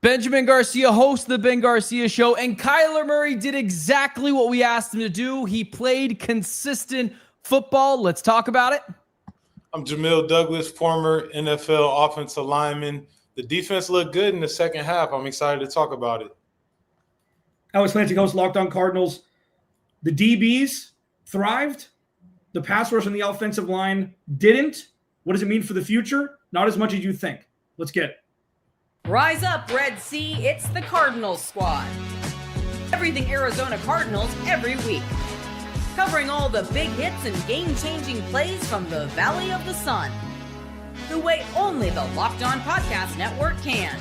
Benjamin Garcia, host of the Ben Garcia Show, and Kyler Murray did exactly what we asked him to do. He played consistent football. Let's talk about it. I'm Jamil Douglas, former NFL offensive lineman. The defense looked good in the second half. I'm excited to talk about it. I was Clancy, host Locked On Cardinals. The DBs thrived. The pass rush and the offensive line didn't. What does it mean for the future? Not as much as you think. Let's get it. Rise up, Red Sea, it's the Cardinals squad. Everything Arizona Cardinals every week. Covering all the big hits and game-changing plays from the Valley of the Sun. The way only the Locked On Podcast Network can.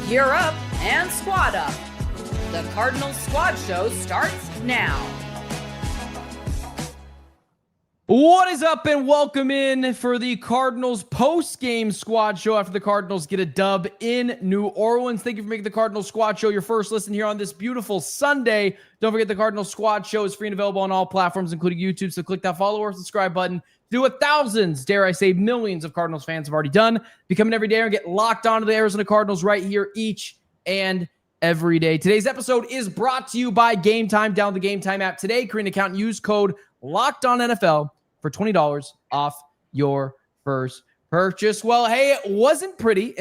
Gear up and squad up. The Cardinals Squad Show starts now. What is up, and welcome in for the Cardinals post-game squad show after the Cardinals get a dub in New Orleans. Thank you for making the Cardinals squad show your first listen here on this beautiful Sunday. Don't forget the Cardinals squad show is free and available on all platforms, including YouTube, so click that follow or subscribe button. Do what thousands, dare I say millions of Cardinals fans have already done. Become an everyday and get locked onto the Arizona Cardinals right here each and every day. Today's episode is brought to you by Game Time. Download the Game Time app today. Create an account and use code LOCKEDONNFL for $20 off your first purchase. Well, hey, it wasn't pretty,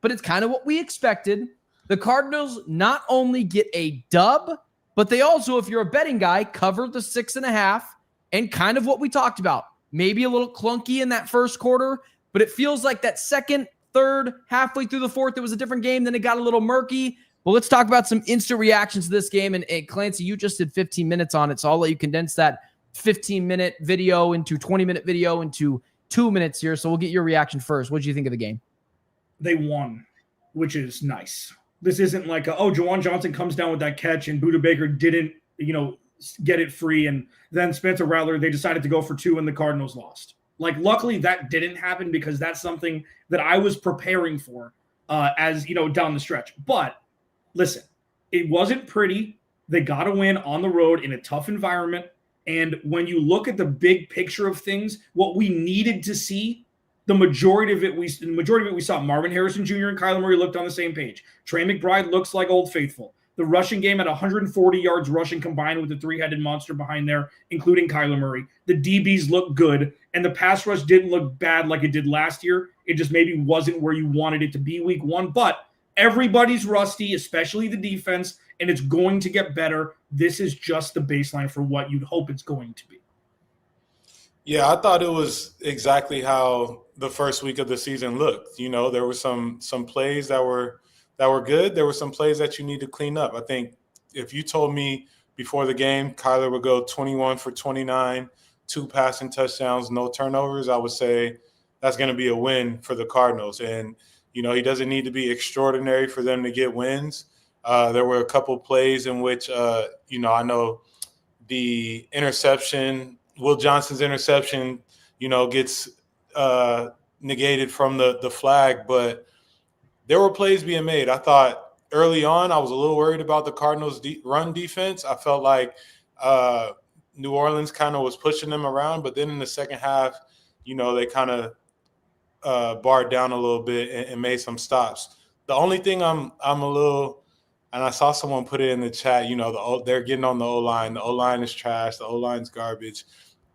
but it's kind of what we expected. The Cardinals not only get a dub, but they also, if you're a betting guy, cover the 6.5, and kind of what we talked about. Maybe a little clunky in that first quarter, but it feels like that second, third, halfway through the fourth, it was a different game. Then it got a little murky. Well, let's talk about some instant reactions to this game. And Clancy, you just did 15 minutes on it, so I'll let you condense that 15-minute video into 20-minute video into 2 minutes here. So we'll get your reaction first. What did you think of the game? They won, which is nice. This isn't like, Juwan Johnson comes down with that catch and Budda Baker didn't, get it free. And then Spencer Rattler, they decided to go for 2 and the Cardinals lost. Like, luckily that didn't happen because that's something that I was preparing for as, down the stretch. But listen, it wasn't pretty. They got to win on the road in a tough environment. And when you look at the big picture of things, what we needed to see, the majority of it we saw. Marvin Harrison Jr. and Kyler Murray looked on the same page. Trey McBride looks like Old Faithful. The rushing game at 140 yards rushing combined with the three-headed monster behind there, including Kyler Murray. The DBs look good, and the pass rush didn't look bad like it did last year. It just maybe wasn't where you wanted it to be week one. But everybody's rusty, especially the defense, and it's going to get better. This is just the baseline for what you'd hope it's going to be. Yeah, I thought it was exactly how the first week of the season looked. There were some plays that were good. There were some plays that you need to clean up. I think if you told me before the game Kyler would go 21 for 29, 2 passing touchdowns, no turnovers, I would say that's going to be a win for the Cardinals. And he doesn't need to be extraordinary for them to get wins. There were a couple plays in which, I know the interception, Will Johnson's interception, gets negated from the flag. But there were plays being made. I thought early on I was a little worried about the Cardinals' run defense. I felt like New Orleans kind of was pushing them around. But then in the second half, they kind of barred down a little bit and made some stops. The only thing I'm a little – and I saw someone put it in the chat, they're getting on the O-line. The O-line is trash. The O-line's garbage.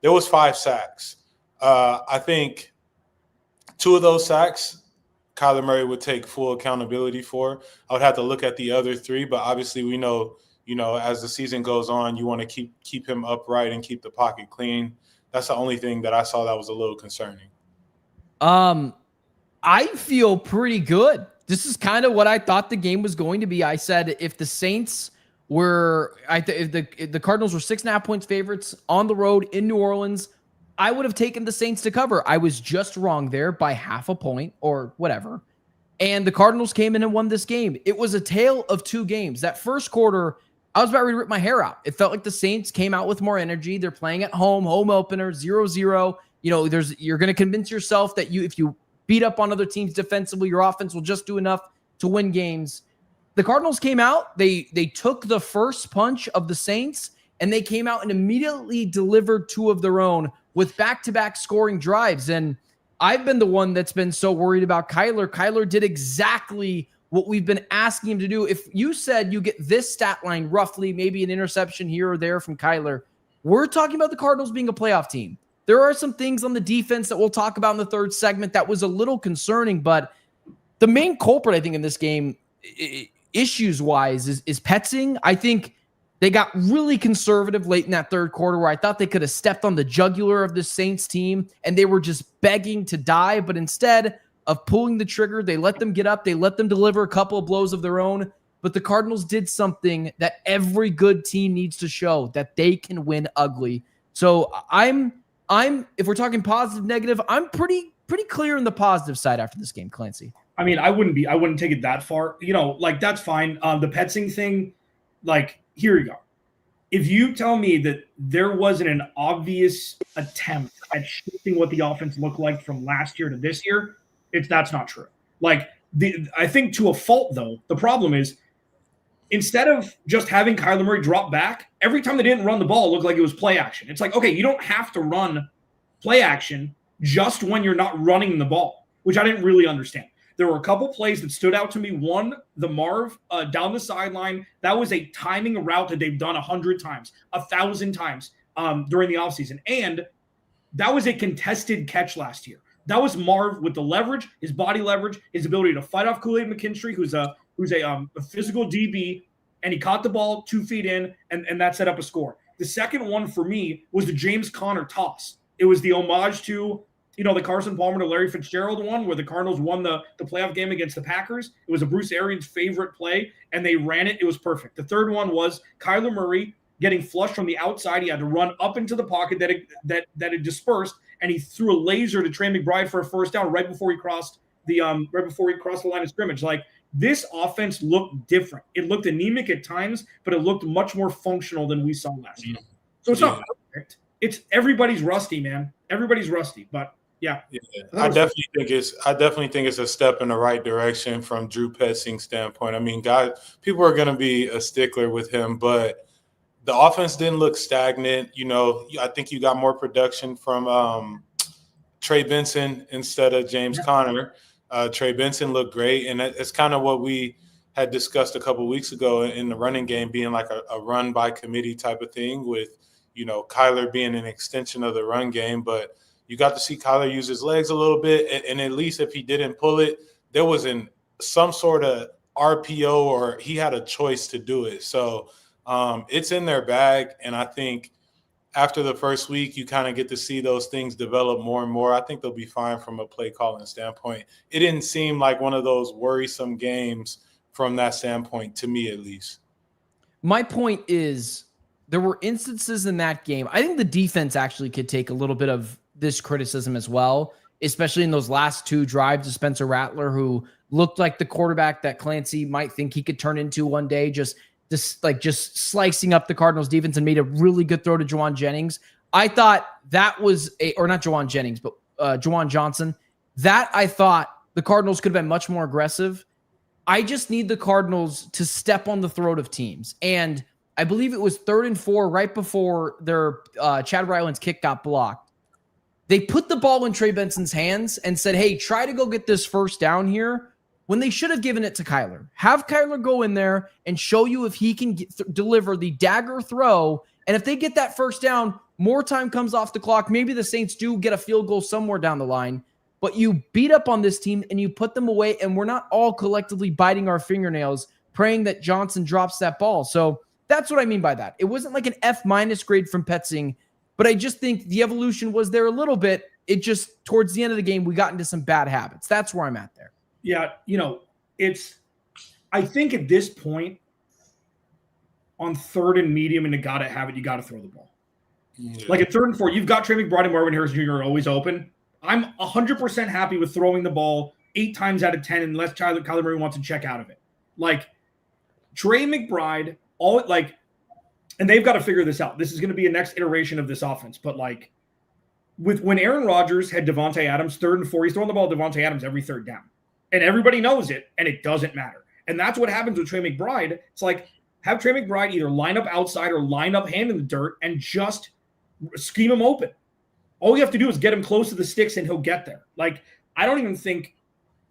There was 5 sacks. I think 2 of those sacks Kyler Murray would take full accountability for. I would have to look at the other 3, but obviously we know, as the season goes on, you want to keep him upright and keep the pocket clean. That's the only thing that I saw that was a little concerning. I feel pretty good. This is kind of what I thought the game was going to be. I said if the Saints were, if the Cardinals were 6.5 points favorites on the road in New Orleans, I would have taken the Saints to cover. I was just wrong there by 0.5 point or whatever. And the Cardinals came in and won this game. It was a tale of 2 games. That first quarter, I was about to rip my hair out. It felt like the Saints came out with more energy. They're playing at home opener, 0-0. You're going to convince yourself that if you beat up on other teams defensively, your offense will just do enough to win games. The Cardinals came out. They took the first punch of the Saints, and they came out and immediately delivered 2 of their own with back-to-back scoring drives. And I've been the one that's been so worried about Kyler. Kyler did exactly what we've been asking him to do. If you said you get this stat line roughly, maybe an interception here or there from Kyler, we're talking about the Cardinals being a playoff team. There are some things on the defense that we'll talk about in the third segment that was a little concerning, but the main culprit, I think, in this game, issues-wise, is Petzing. I think they got really conservative late in that third quarter where I thought they could have stepped on the jugular of the Saints team, and they were just begging to die, but instead of pulling the trigger, they let them get up, they let them deliver a couple of blows of their own, but the Cardinals did something that every good team needs to show, that they can win ugly. So if we're talking positive, negative, I'm pretty clear on the positive side after this game, Clancy. I mean, I wouldn't take it that far. Like, that's fine. The Petzing thing, like, here you go. If you tell me that there wasn't an obvious attempt at shifting what the offense looked like from last year to this year, that's not true. Like, I think to a fault, though, the problem is instead of just having Kyler Murray drop back, every time they didn't run the ball, it looked like it was play action. It's like, okay, you don't have to run play action just when you're not running the ball, which I didn't really understand. There were a couple plays that stood out to me. One, the Marv down the sideline. That was a timing route that they've done 100 times, 1,000 times during the offseason. And that was a contested catch last year. That was Marv with the leverage, his body leverage, his ability to fight off Kool-Aid McKinstry, who's a physical DB, and he caught the ball 2 feet in, and that set up a score. The second one for me was the James Conner toss. It was the homage to the Carson Palmer to Larry Fitzgerald one where the Cardinals won the playoff game against the Packers. It was a Bruce Arians' favorite play, and they ran it. It was perfect. The third one was Kyler Murray getting flushed from the outside. He had to run up into the pocket that had dispersed, and he threw a laser to Trey McBride for a first down right before he crossed the line of scrimmage. Like, this offense looked different. It looked anemic at times, but it looked much more functional than we saw last year. So it's not perfect. It's everybody's rusty, man. Everybody's rusty, but yeah. I definitely think it's a step in the right direction from Drew Petzing's standpoint. I mean, people are going to be a stickler with him, but the offense didn't look stagnant. I think you got more production from Trey Benson instead of James Conner. Trey Benson looked great, and it's kind of what we had discussed a couple of weeks ago in the running game being like a run by committee type of thing with, Kyler being an extension of the run game, but you got to see Kyler use his legs a little bit, and at least if he didn't pull it, there was some sort of RPO or he had a choice to do it. So it's in their bag, and I think after the first week, you kind of get to see those things develop more and more. I think they'll be fine from a play calling standpoint. It didn't seem like one of those worrisome games from that standpoint, to me at least. My point is there were instances in that game. I think the defense actually could take a little bit of this criticism as well, especially in those last 2 drives to Spencer Rattler, who looked like the quarterback that Clancy might think he could turn into one day, just slicing up the Cardinals defense, and made a really good throw to Juwan Jennings. I thought that was or not Juwan Jennings, but Juwan Johnson. That I thought the Cardinals could have been much more aggressive. I just need the Cardinals to step on the throat of teams. And I believe it was 3rd and 4 right before their Chad Ryland's kick got blocked. They put the ball in Trey Benson's hands and said, hey, try to go get this first down here, when they should have given it to Kyler. Have Kyler go in there and show you if he can deliver the dagger throw. And if they get that first down, more time comes off the clock. Maybe the Saints do get a field goal somewhere down the line. But you beat up on this team and you put them away, and we're not all collectively biting our fingernails praying that Johnson drops that ball. So that's what I mean by that. It wasn't like an F- grade from Petzing, but I just think the evolution was there a little bit. It just, towards the end of the game, we got into some bad habits. That's where I'm at there. Yeah, I think at this point, on 3rd and medium and you got to have it, you got to throw the ball. Yeah. Like at 3rd and 4, you've got Trey McBride and Marvin Harrison Jr. always open. I'm 100% happy with throwing the ball 8 times out of 10 unless Kyler Murray wants to check out of it. Like, Trey McBride, and they've got to figure this out. This is going to be a next iteration of this offense. But when Aaron Rodgers had Devontae Adams 3rd and 4, he's throwing the ball to Devontae Adams every 3rd down. And everybody knows it, and it doesn't matter. And that's what happens with Trey McBride. It's like, have Trey McBride either line up outside or line up hand in the dirt and just scheme him open. All you have to do is get him close to the sticks, and he'll get there. Like, I don't even think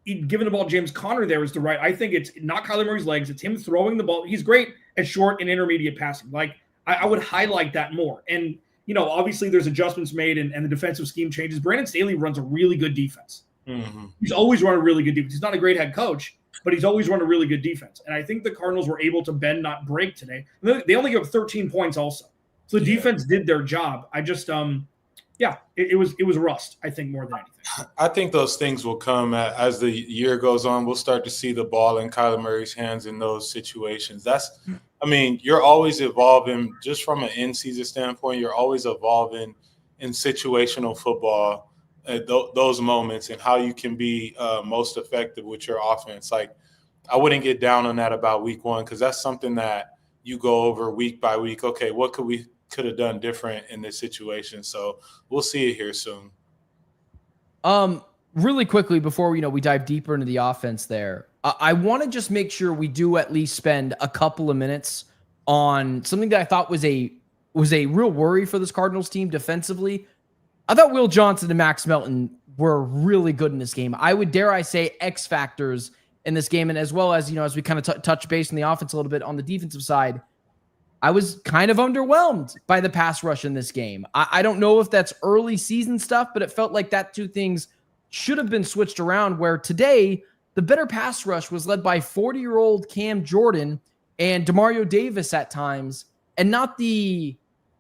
giving the ball James Conner there is the right. I think it's not Kyler Murray's legs. It's him throwing the ball. He's great at short and intermediate passing. Like I would highlight that more. And, obviously there's adjustments made and the defensive scheme changes. Brandon Staley runs a really good defense. Mm-hmm. He's always run a really good defense. He's not a great head coach, but he's always run a really good defense. And I think the Cardinals were able to bend, not break today. They only gave up 13 points also. So the defense did their job. I just, it was rust, I think, more than anything. I think those things will come as the year goes on. We'll start to see the ball in Kyler Murray's hands in those situations. You're always evolving just from an in-season standpoint. You're always evolving in situational football at those moments and how you can be most effective with your offense. Like, I wouldn't get down on that about week one because that's something that you go over week by week. Okay, what could have done different in this situation? So we'll see it here soon. Really quickly before we dive deeper into the offense there, I want to just make sure we do at least spend a couple of minutes on something that I thought was a real worry for this Cardinals team defensively. I thought Will Johnson and Max Melton were really good in this game. I would dare I say X factors in this game, and as well as as we kind of touch base on the offense a little bit on the defensive side, I was kind of underwhelmed by the pass rush in this game. I don't know if that's early season stuff, but it felt like that two things should have been switched around, where today the better pass rush was led by 40-year-old Cam Jordan and DeMario Davis at times, and not the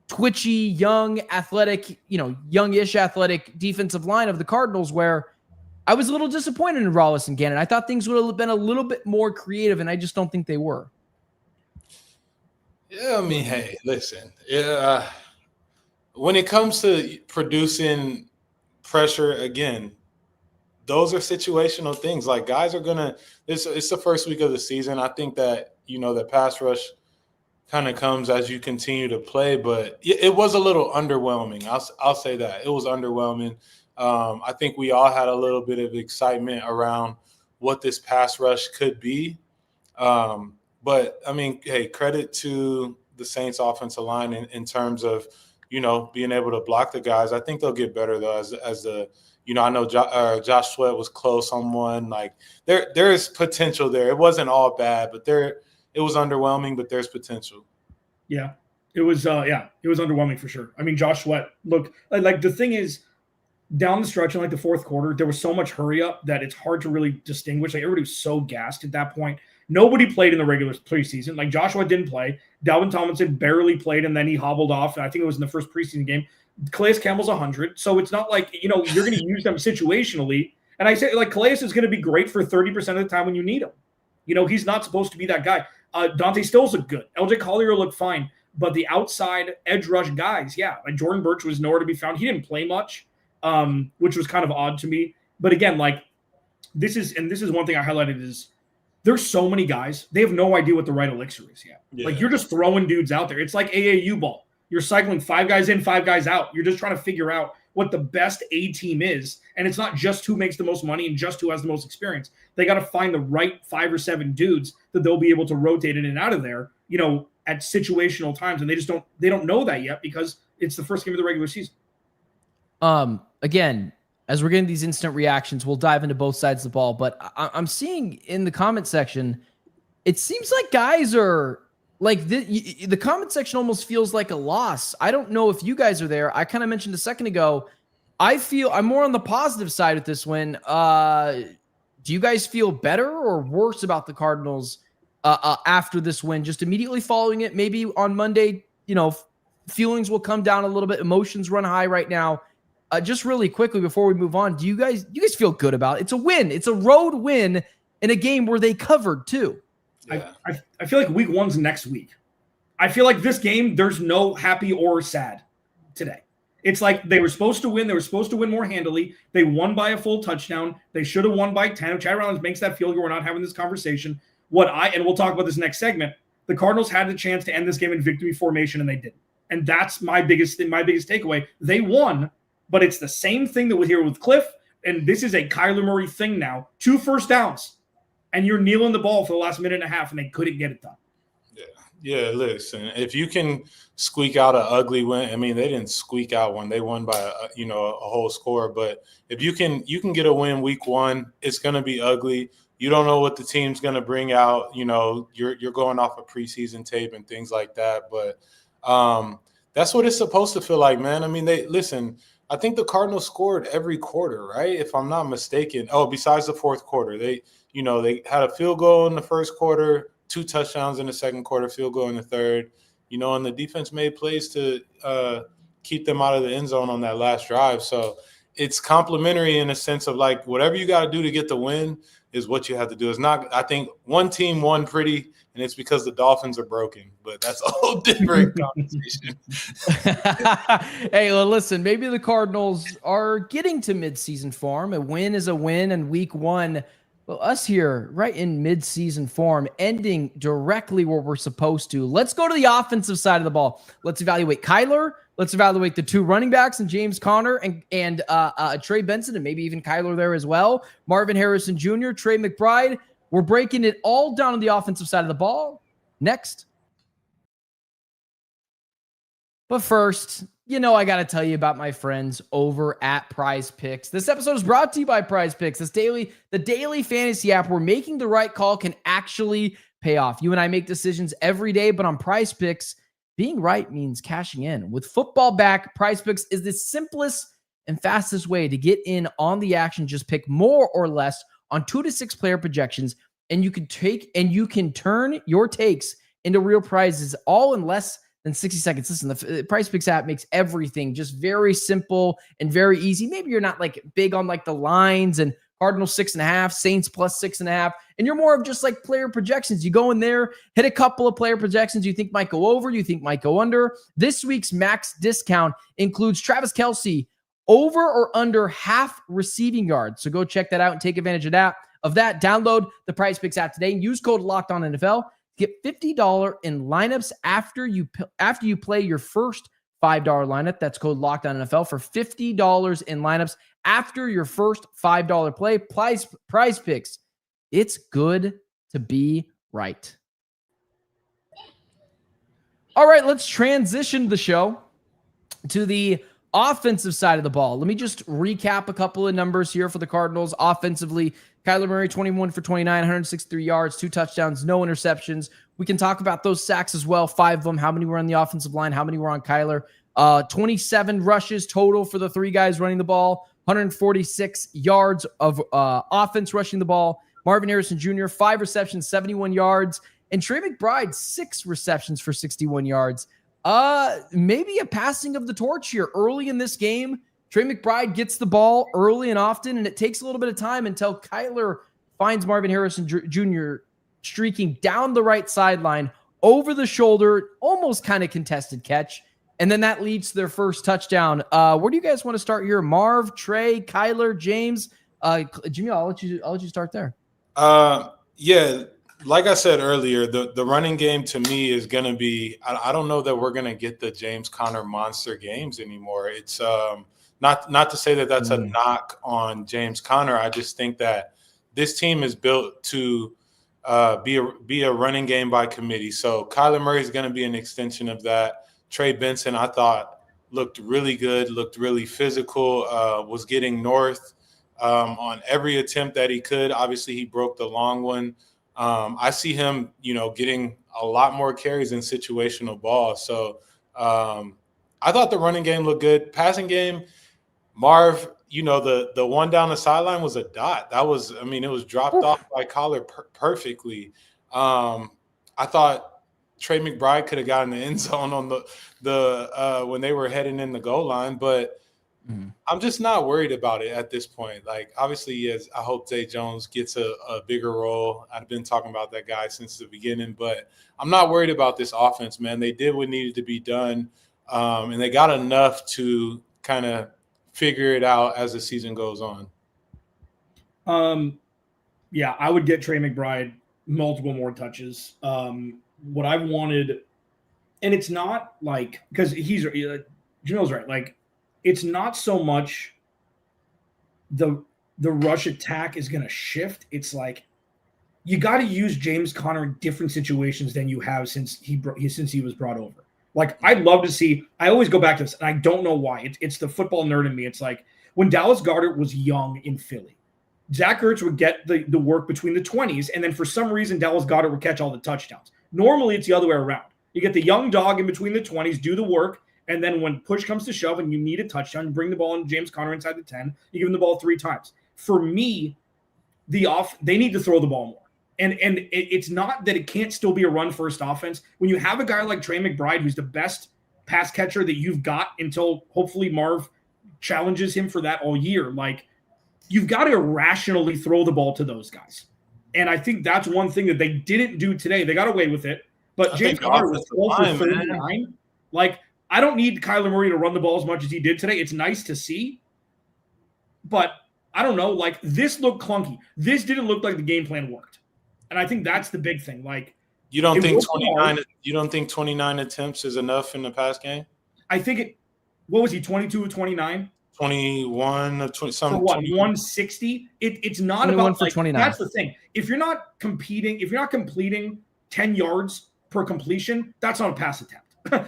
twitchy, young, athletic, youngish athletic defensive line of the Cardinals, where I was a little disappointed in Rollis and Gannon. I thought things would have been a little bit more creative, and I just don't think they were. Yeah, hey, listen. When it comes to producing pressure, again, those are situational things. Like, guys are gonna. It's the first week of the season. I think that the pass rush kind of comes as you continue to play, but it was a little underwhelming. I'll say that it was underwhelming. I think we all had a little bit of excitement around what this pass rush could be. But hey, credit to the Saints offensive line in terms of, being able to block the guys. I think they'll get better though as the, I know Josh Sweat was close on one. Like there is potential there. It wasn't all bad, but it was underwhelming, but there's potential. Yeah, it was underwhelming for sure. Josh Sweat, look, like the thing is, down the stretch in like the fourth quarter, there was so much hurry up that it's hard to really distinguish. Like, everybody was so gassed at that point. Nobody played in the regular preseason. Like, Joshua didn't play. Dalvin Tomlinson barely played, and then he hobbled off. And I think it was in the first preseason game. Calais Campbell's 100. So it's not like, you're going to use them situationally. And I say, like, Calais is going to be great for 30% of the time when you need him. He's not supposed to be that guy. Dante Stills looked good. LJ Collier looked fine. But the outside edge rush guys, like Jordan Birch was nowhere to be found. He didn't play much, which was kind of odd to me. But again, like, this is one thing I highlighted is there's so many guys. They have no idea what the right elixir is yet. Yeah. Like, you're just throwing dudes out there. It's like AAU ball. You're cycling 5 guys in, 5 guys out. You're just trying to figure out what the best A team is. And it's not just who makes the most money and just who has the most experience. They got to find the right 5 or 7 dudes that they'll be able to rotate in and out of there, at situational times. And they don't know that yet because it's the first game of the regular season. Again, as we're getting these instant reactions, we'll dive into both sides of the ball, but I'm seeing in the comment section, it seems like guys are like the comment section almost feels like a loss. I don't know if you guys are there. I kind of mentioned a second ago, I feel I'm more on the positive side with this win. Do you guys feel better or worse about the Cardinals after this win, just immediately following it? Maybe on Monday, feelings will come down a little bit. Emotions run high right now. Just really quickly before we move on, do you guys feel good about it? It's a win. It's a road win in a game where they covered too. Yeah. I feel like week 1's next week. I feel like this game, there's no happy or sad today. It's like they were supposed to win. They were supposed to win more handily. They won by a full touchdown. They should have won by 10. If Chad Rollins makes that field goal, we're not having this conversation. And we'll talk about this next segment. The Cardinals had the chance to end this game in victory formation, and they didn't. And that's my biggest takeaway. They won. But it's the same thing that was here with Cliff, and this is a Kyler Murray thing now. 2 first downs, and you're kneeling the ball for the last minute and a half, and they couldn't get it done. Yeah, Yeah, listen, if you can squeak out an ugly win, I mean, they didn't squeak out one. They won by, a whole score. But if you can get a win week one, it's going to be ugly. You don't know what the team's going to bring out. You're going off of preseason tape and things like that. But that's what it's supposed to feel like, man. I mean, I think the Cardinals scored every quarter, right? If I'm not mistaken. Oh, besides the fourth quarter, they had a field goal in the first quarter, 2 touchdowns in the second quarter, field goal in the third, and the defense made plays to keep them out of the end zone on that last drive. So it's complimentary in a sense of like whatever you got to do to get the win is what you have to do. It's not, I think one team won pretty, and it's because the Dolphins are broken, but that's a whole different conversation. Hey, well, listen, maybe the Cardinals are getting to midseason form. A win is a win, and week one, well, us here right in midseason form, ending directly where we're supposed to. Let's go to the offensive side of the ball. Let's evaluate Kyler. Let's evaluate the 2 running backs and James Conner and Trey Benson, and maybe even Kyler there as well. Marvin Harrison Jr., Trey McBride. We're breaking it all down on the offensive side of the ball. Next. But first, I got to tell you about my friends over at Prize Picks. This episode is brought to you by Prize Picks. The daily fantasy app where making the right call can actually pay off. You and I make decisions every day, but on Prize Picks, being right means cashing in. With football back, Prize Picks is the simplest and fastest way to get in on the action. Just pick more or less on 2 to 6 player projections, and you can turn your takes into real prizes all in less than 60 seconds. Listen, the Prize Picks app makes everything just very simple and very easy. Maybe you're not like big on like the lines and Cardinals 6.5, Saints plus 6.5, and you're more of just like player projections. You go in there, hit a couple of player projections you think might go over, you think might go under. This week's max discount includes Travis Kelce over or under half receiving yards. So go check that out and take advantage of that. Download the Prize Picks app today and use code LOCKEDONNFL. Get $50 in lineups after you play your first $5 lineup. That's code LOCKEDONNFL for $50 in lineups after your first $5 play. Prize Picks. It's good to be right. All right, let's transition the show to the offensive side of the ball. Let me just recap a couple of numbers here for the Cardinals. Offensively, Kyler Murray, 21 for 29, 163 yards, 2 touchdowns, no interceptions. We can talk about those sacks as well, 5 of them. How many were on the offensive line? How many were on Kyler? 27 rushes total for the 3 guys running the ball, 146 yards of offense rushing the ball. Marvin Harrison Jr., 5 receptions, 71 yards. And Trey McBride, 6 receptions for 61 yards. Maybe a passing of the torch here early in this game. Trey McBride gets the ball early and often, and it takes a little bit of time until Kyler finds Marvin Harrison Jr. streaking down the right sideline, over the shoulder, almost kind of contested catch. And then that leads to their first touchdown. Where do you guys want to start here? Marv, Trey, Kyler, James? Jamil, I'll let you start there. Yeah, like I said earlier, the running game to me is going to be – I don't know that we're going to get the James Conner monster games anymore. It's not to say that that's a knock on James Conner. I just think that this team is built to be a running game by committee. So Kyler Murray is going to be an extension of that. Trey Benson, I thought, looked really good, looked really physical, was getting north on every attempt that he could. Obviously, he broke the long one. I see him, getting a lot more carries in situational ball. So I thought the running game looked good. Passing game, Marv, the one down the sideline was a dot. That was, it was dropped off by Kyler perfectly. I thought Trey McBride could have gotten the end zone on the when they were heading in the goal line, but I'm just not worried about it at this point. Like, obviously, I hope Zay Jones gets a bigger role. I've been talking about that guy since the beginning, but I'm not worried about this offense, man. They did what needed to be done, and they got enough to kind of figure it out as the season goes on. Yeah, I would get Trey McBride multiple more touches. What I wanted, and it's not like, because Jamil's right, like, it's not so much the rush attack is going to shift. It's like you got to use James Conner in different situations than you have since he was brought over. Like, I'd love to see. I always go back to this, and I don't know why. It's the football nerd in me. It's like when Dallas Goedert was young in Philly, Zach Ertz would get the work between the 20s, and then for some reason, Dallas Goedert would catch all the touchdowns. Normally, it's the other way around. You get the young dog in between the 20s, do the work, and then when push comes to shove and you need a touchdown, you bring the ball in James Conner inside the 10, you give him the ball 3 times. For me, they need to throw the ball more. And it's not that it can't still be a run-first offense. When you have a guy like Trey McBride, who's the best pass catcher that you've got until hopefully Marv challenges him for that all year, like, you've got to irrationally throw the ball to those guys. And I think that's one thing that they didn't do today. They got away with it. But James Conner was 12 for 39. Like, I don't need Kyler Murray to run the ball as much as he did today. It's nice to see. But I don't know. Like, this looked clunky. This didn't look like the game plan worked. And I think that's the big thing. Like, you don't think 29? You don't think 29 attempts is enough in the pass game? I think it. What was he? 22 of 29. 21 of 20. For what? 160. It's not about like 29. That's the thing. If you're not completing 10 yards per completion, that's not a pass attempt.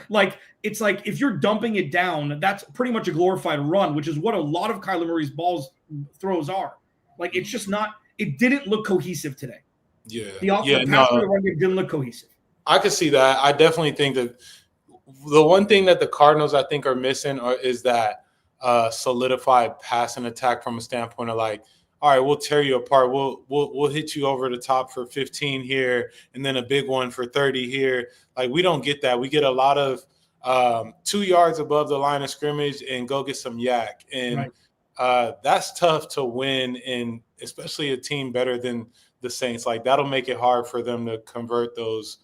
Like, it's like if you're dumping it down, that's pretty much a glorified run, which is what a lot of Kyler Murray's throws are. Like, it's just not. It didn't look cohesive today. Yeah, the run game didn't look cohesive. I could see that. I definitely think that the one thing that the Cardinals, I think, are missing is that solidified passing attack from a standpoint of like, all right, we'll tear you apart. We'll hit you over the top for 15 here, and then a big one for 30 here. Like, we don't get that. We get a lot of 2 yards above the line of scrimmage and go get some yak, and that's tough to win in, especially a team better than the Saints. Like, that'll make it hard for them to convert those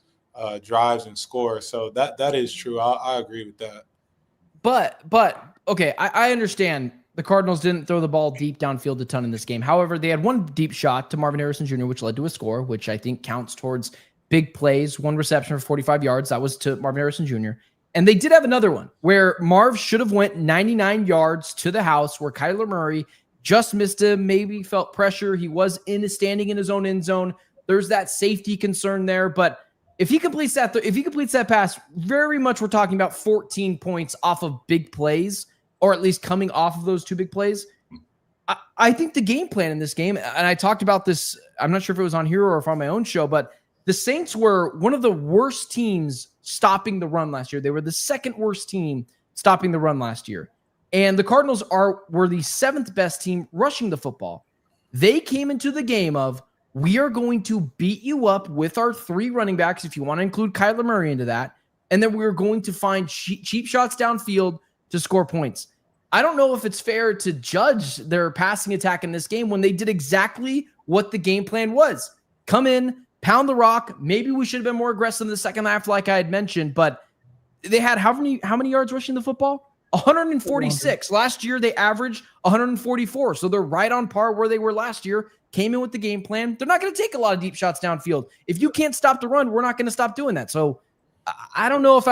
drives and score. So that is true. I agree with that. But okay, I understand the Cardinals didn't throw the ball deep downfield a ton in this game. However, they had one deep shot to Marvin Harrison Jr., which led to a score, which I think counts towards big plays. One reception for 45 yards. That was to Marvin Harrison Jr. And they did have another one where Marv should have went 99 yards to the house, where Kyler Murray just missed him, maybe felt pressure. He was standing in his own end zone. There's that safety concern there. But if he completes that pass, very much we're talking about 14 points off of big plays, or at least coming off of those 2 big plays. I think the game plan in this game, and I talked about this, I'm not sure if it was on here or if on my own show, but the Saints were one of the worst teams stopping the run last year. They were the second worst team stopping the run last year. And the Cardinals were the 7th best team rushing the football. They came into the game of, we are going to beat you up with our 3 running backs, if you want to include Kyler Murray into that, and then we're going to find cheap shots downfield to score points. I don't know if it's fair to judge their passing attack in this game when they did exactly what the game plan was. Come in, pound the rock. Maybe we should have been more aggressive in the second half, like I had mentioned, but they had how many yards rushing the football? 146. Last year, they averaged 144. So they're right on par where they were last year. Came in with the game plan. They're not going to take a lot of deep shots downfield. If you can't stop the run, we're not going to stop doing that. So I don't know if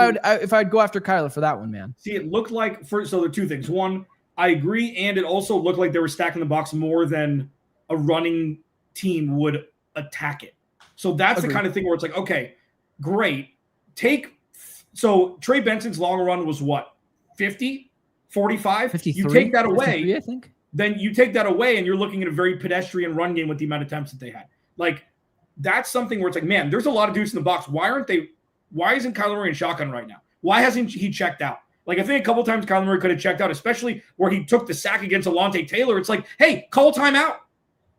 I'd go after Kyler for that one, man. See, it looked like so there are 2 things. One, I agree, and it also looked like they were stacking the box more than a running team would attack it. So that's the kind of thing where it's like, okay, great. So Trey Benson's long run was what? 50, 45. 53, you take that away, I think. Then you take that away, and you're looking at a very pedestrian run game with the amount of attempts that they had. Like, that's something where it's like, man, there's a lot of dudes in the box. Why isn't Kyler Murray in shotgun right now? Why hasn't he checked out? Like, I think a couple times Kyler Murray could have checked out, especially where he took the sack against Alontae Taylor. It's like, hey, call timeout.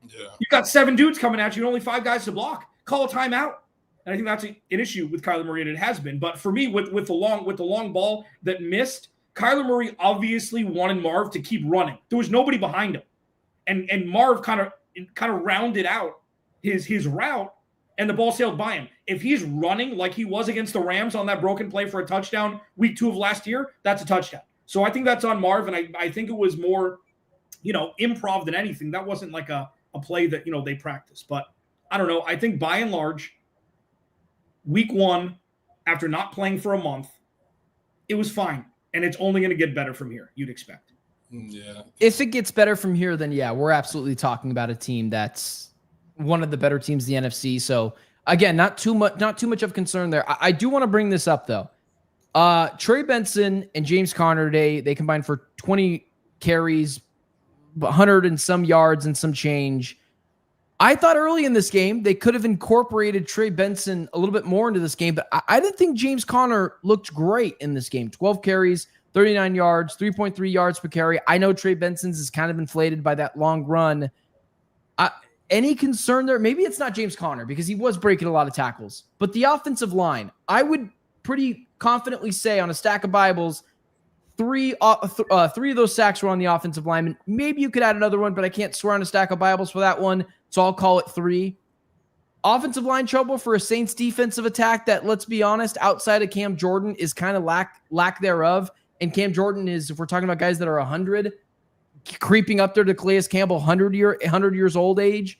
Yeah. You got 7 dudes coming at you and only 5 guys to block. Call a timeout. And I think that's an issue with Kyler Murray, and it has been. But for me, with the long ball that missed, Kyler Murray obviously wanted Marv to keep running. There was nobody behind him. And Marv kind of rounded out his route, and the ball sailed by him. If he's running like he was against the Rams on that broken play for a touchdown week 2 of last year, that's a touchdown. So I think that's on Marv, and I think it was more, improv than anything. That wasn't like a play that, they practiced. But I don't know. I think by and large, week 1, after not playing for a month, it was fine. And it's only going to get better from here, you'd expect. Yeah. If it gets better from here, then yeah, we're absolutely talking about a team that's one of the better teams in the NFC. So again, not too much of concern there. I do want to bring this up though. Trey Benson and James Conner today, they combined for 20 carries, 100 and some yards and some change. I thought early in this game, they could have incorporated Trey Benson a little bit more into this game, but I didn't think James Conner looked great in this game. 12 carries, 39 yards, 3.3 yards per carry. I know Trey Benson's is kind of inflated by that long run. Any concern there? Maybe it's not James Conner because he was breaking a lot of tackles, but the offensive line, I would pretty confidently say on a stack of Bibles, three of those sacks were on the offensive lineman. Maybe you could add another one, but I can't swear on a stack of Bibles for that one, so I'll call it 3. Offensive line trouble for a Saints defensive attack that, let's be honest, outside of Cam Jordan is kind of lack thereof. And Cam Jordan is, if we're talking about guys that are 100, creeping up there to Calais Campbell, 100 years old age.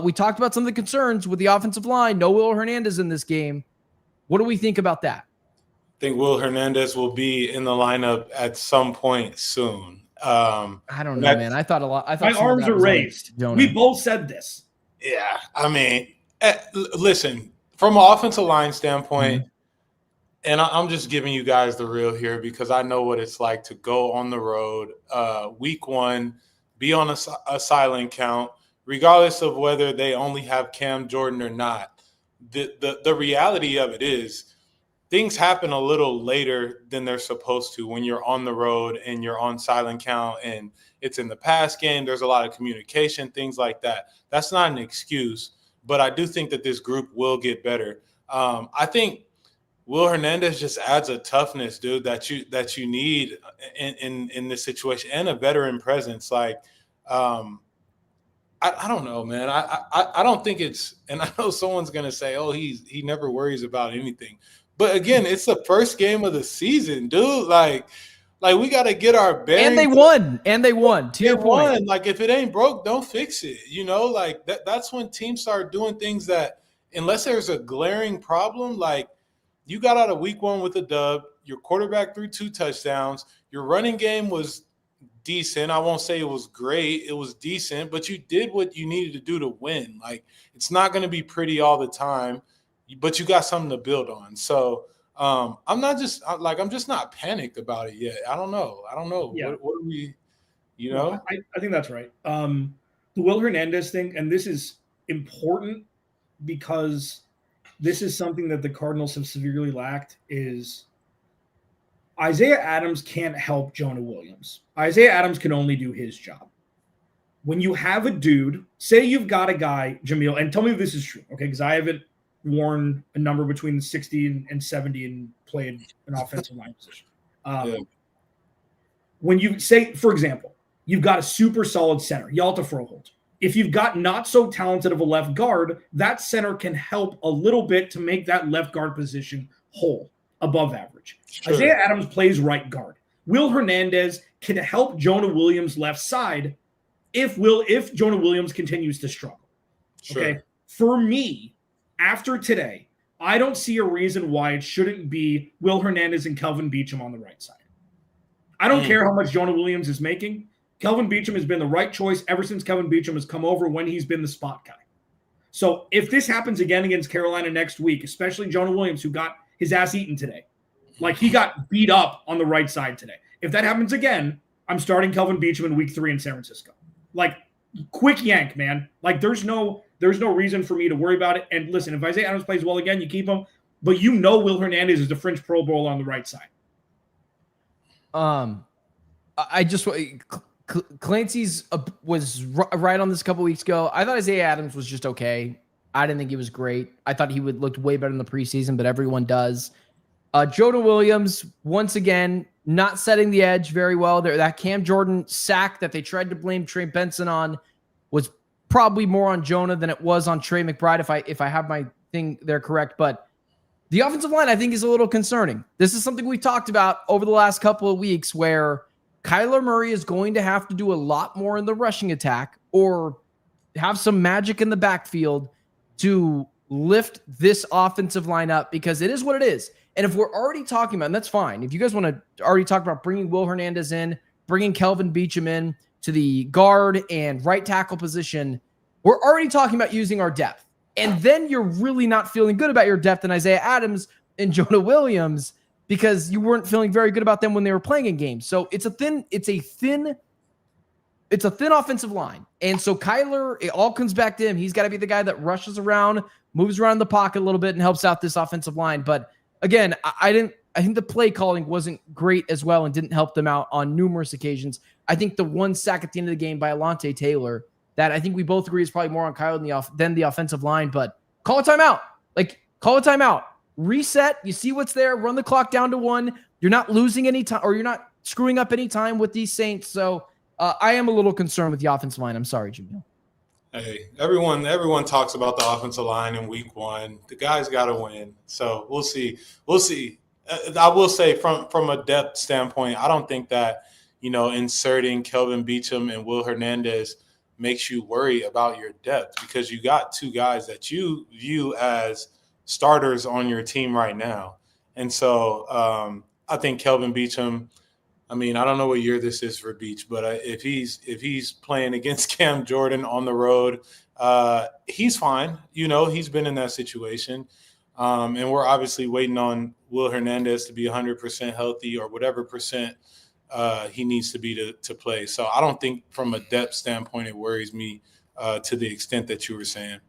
We talked about some of the concerns with the offensive line. No Will Hernandez in this game. What do we think about that? I think Will Hernandez will be in the lineup at some point soon. I don't know, man. I thought my arms are raised. We both said this. Yeah, I mean, listen, from an offensive line standpoint, and I'm just giving you guys the real here because I know what it's like to go on the road, week 1, be on a silent count, regardless of whether they only have Cam Jordan or not. The reality of it is things happen a little later than they're supposed to when you're on the road and you're on silent count and it's in the pass game. There's a lot of communication, things like that. That's not an excuse, but I do think that this group will get better. I think Will Hernandez just adds a toughness, dude, that you need in this situation, and a veteran presence. Like, I don't know, man. I don't think it's, and I know someone's gonna say, oh, he never worries about anything. But again, it's the first game of the season, dude. Like we got to get our bearings. And they won. To your point. Like, if it ain't broke, don't fix it. You know, like that's when teams start doing things that, unless there's a glaring problem, like you got out of week 1 with a dub, your quarterback threw 2 touchdowns, your running game was decent. I won't say it was great. It was decent, but you did what you needed to do to win. Like, it's not going to be pretty all the time, but you got something to build on. So I'm just not panicked about it yet. I don't know. Yeah. What do we, you know? No, I think that's right. The Will Hernandez thing, and this is important because this is something that the Cardinals have severely lacked, is Isaiah Adams can't help Jonah Williams. Isaiah Adams can only do his job. When you have a dude, say you've got a guy, Jamil, and tell me if this is true, okay? Because I haven't worn a number between 60 and 70 and played an offensive line position. When you say, for example, you've got a super solid center, Yalta Froholt. If you've got not so talented of a left guard, that center can help a little bit to make that left guard position whole, above average. Sure. Isaiah Adams plays right guard. Will Hernandez can help Jonah Williams' left side if Jonah Williams continues to struggle. Sure. Okay. For me, after today, I don't see a reason why it shouldn't be Will Hernandez and Kelvin Beachum on the right side. I don't care how much Jonah Williams is making. Kelvin Beachum has been the right choice ever since Kelvin Beachum has come over when he's been the spot guy. So if this happens again against Carolina next week, especially Jonah Williams, who got his ass eaten today, like he got beat up on the right side today. If that happens again, I'm starting Kelvin Beachum in week 3 in San Francisco. Like, quick yank, man. Like, there's no reason for me to worry about it. And listen, if Isaiah Adams plays well again, you keep him. But you know Will Hernandez is the fringe Pro Bowler on the right side. Clancy's was right on this a couple weeks ago. I thought Isaiah Adams was just okay. I didn't think he was great. I thought he would look way better in the preseason, but everyone does. Jonah Williams, once again, not setting the edge very well. That Cam Jordan sack that they tried to blame Trey Benson on was probably more on Jonah than it was on Trey McBride, if I have my thing there correct. But the offensive line, I think, is a little concerning. This is something we talked about over the last couple of weeks where Kyler Murray is going to have to do a lot more in the rushing attack or have some magic in the backfield to lift this offensive line up, because it is what it is. And if we're already talking about, and that's fine, if you guys want to already talk about bringing Will Hernandez in, bringing Kelvin Beachum in to the guard and right tackle position, we're already talking about using our depth. And then you're really not feeling good about your depth in Isaiah Adams and Jonah Williams because you weren't feeling very good about them when they were playing in games. So it's a thin offensive line. And so Kyler, it all comes back to him. He's got to be the guy that rushes around, moves around the pocket a little bit, and helps out this offensive line. But again, I think the play calling wasn't great as well and didn't help them out on numerous occasions. I think the one sack at the end of the game by Alontae Taylor that I think we both agree is probably more on Kyler than the offensive line, but call a timeout. Call a timeout. Reset. You see what's there. Run the clock down to 1. You're not losing any time, or you're not screwing up any time with these Saints. So I am a little concerned with the offensive line. I'm sorry, Jamil. Hey, everyone talks about the offensive line in week 1. The guys got to win. So we'll see. I will say from a depth standpoint, I don't think that, inserting Kelvin Beachum and Will Hernandez makes you worry about your depth because you got 2 guys that you view as starters on your team right now. And so I think Kelvin Beachum, I don't know what year this is for Beach, but if he's playing against Cam Jordan on the road, he's fine. He's been in that situation. And we're obviously waiting on Will Hernandez to be 100% healthy or whatever percent he needs to be to play. So I don't think from a depth standpoint it worries me to the extent that you were saying.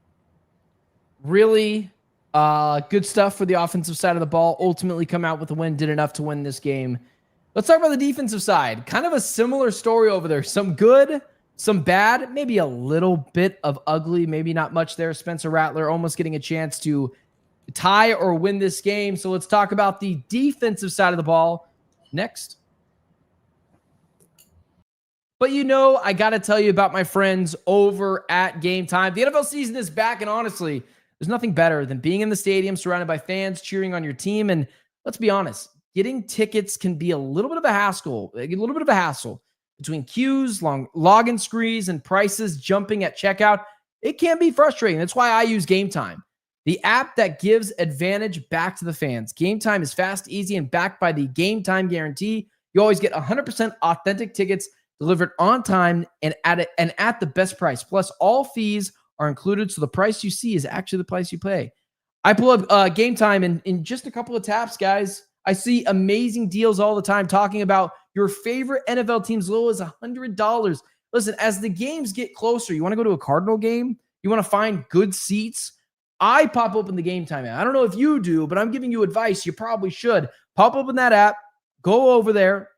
Really good stuff for the offensive side of the ball. Ultimately come out with a win, did enough to win this game. Let's talk about the defensive side. Kind of a similar story over there. Some good, some bad, maybe a little bit of ugly, maybe not much there. Spencer Rattler almost getting a chance to tie or win this game. So let's talk about the defensive side of the ball next. But I got to tell you about my friends over at Game Time. The NFL season is back, and honestly, there's nothing better than being in the stadium surrounded by fans cheering on your team. And let's be honest, getting tickets can be a little bit of a hassle. Between queues, long login screens, and prices jumping at checkout. It can be frustrating. That's why I use Game Time, the app that gives advantage back to the fans. Game Time is fast, easy, and backed by the Game Time guarantee. You always get 100% authentic tickets delivered on time and at the best price. Plus, all fees are included, so the price you see is actually the price you pay. I pull up Game Time, and in just a couple of taps, guys, I see amazing deals all the time talking about your favorite NFL teams as low as $100. Listen, as the games get closer, you want to go to a Cardinal game? You want to find good seats? I pop open the Game Time app. I don't know if you do, but I'm giving you advice. You probably should. Pop open that app, go over there,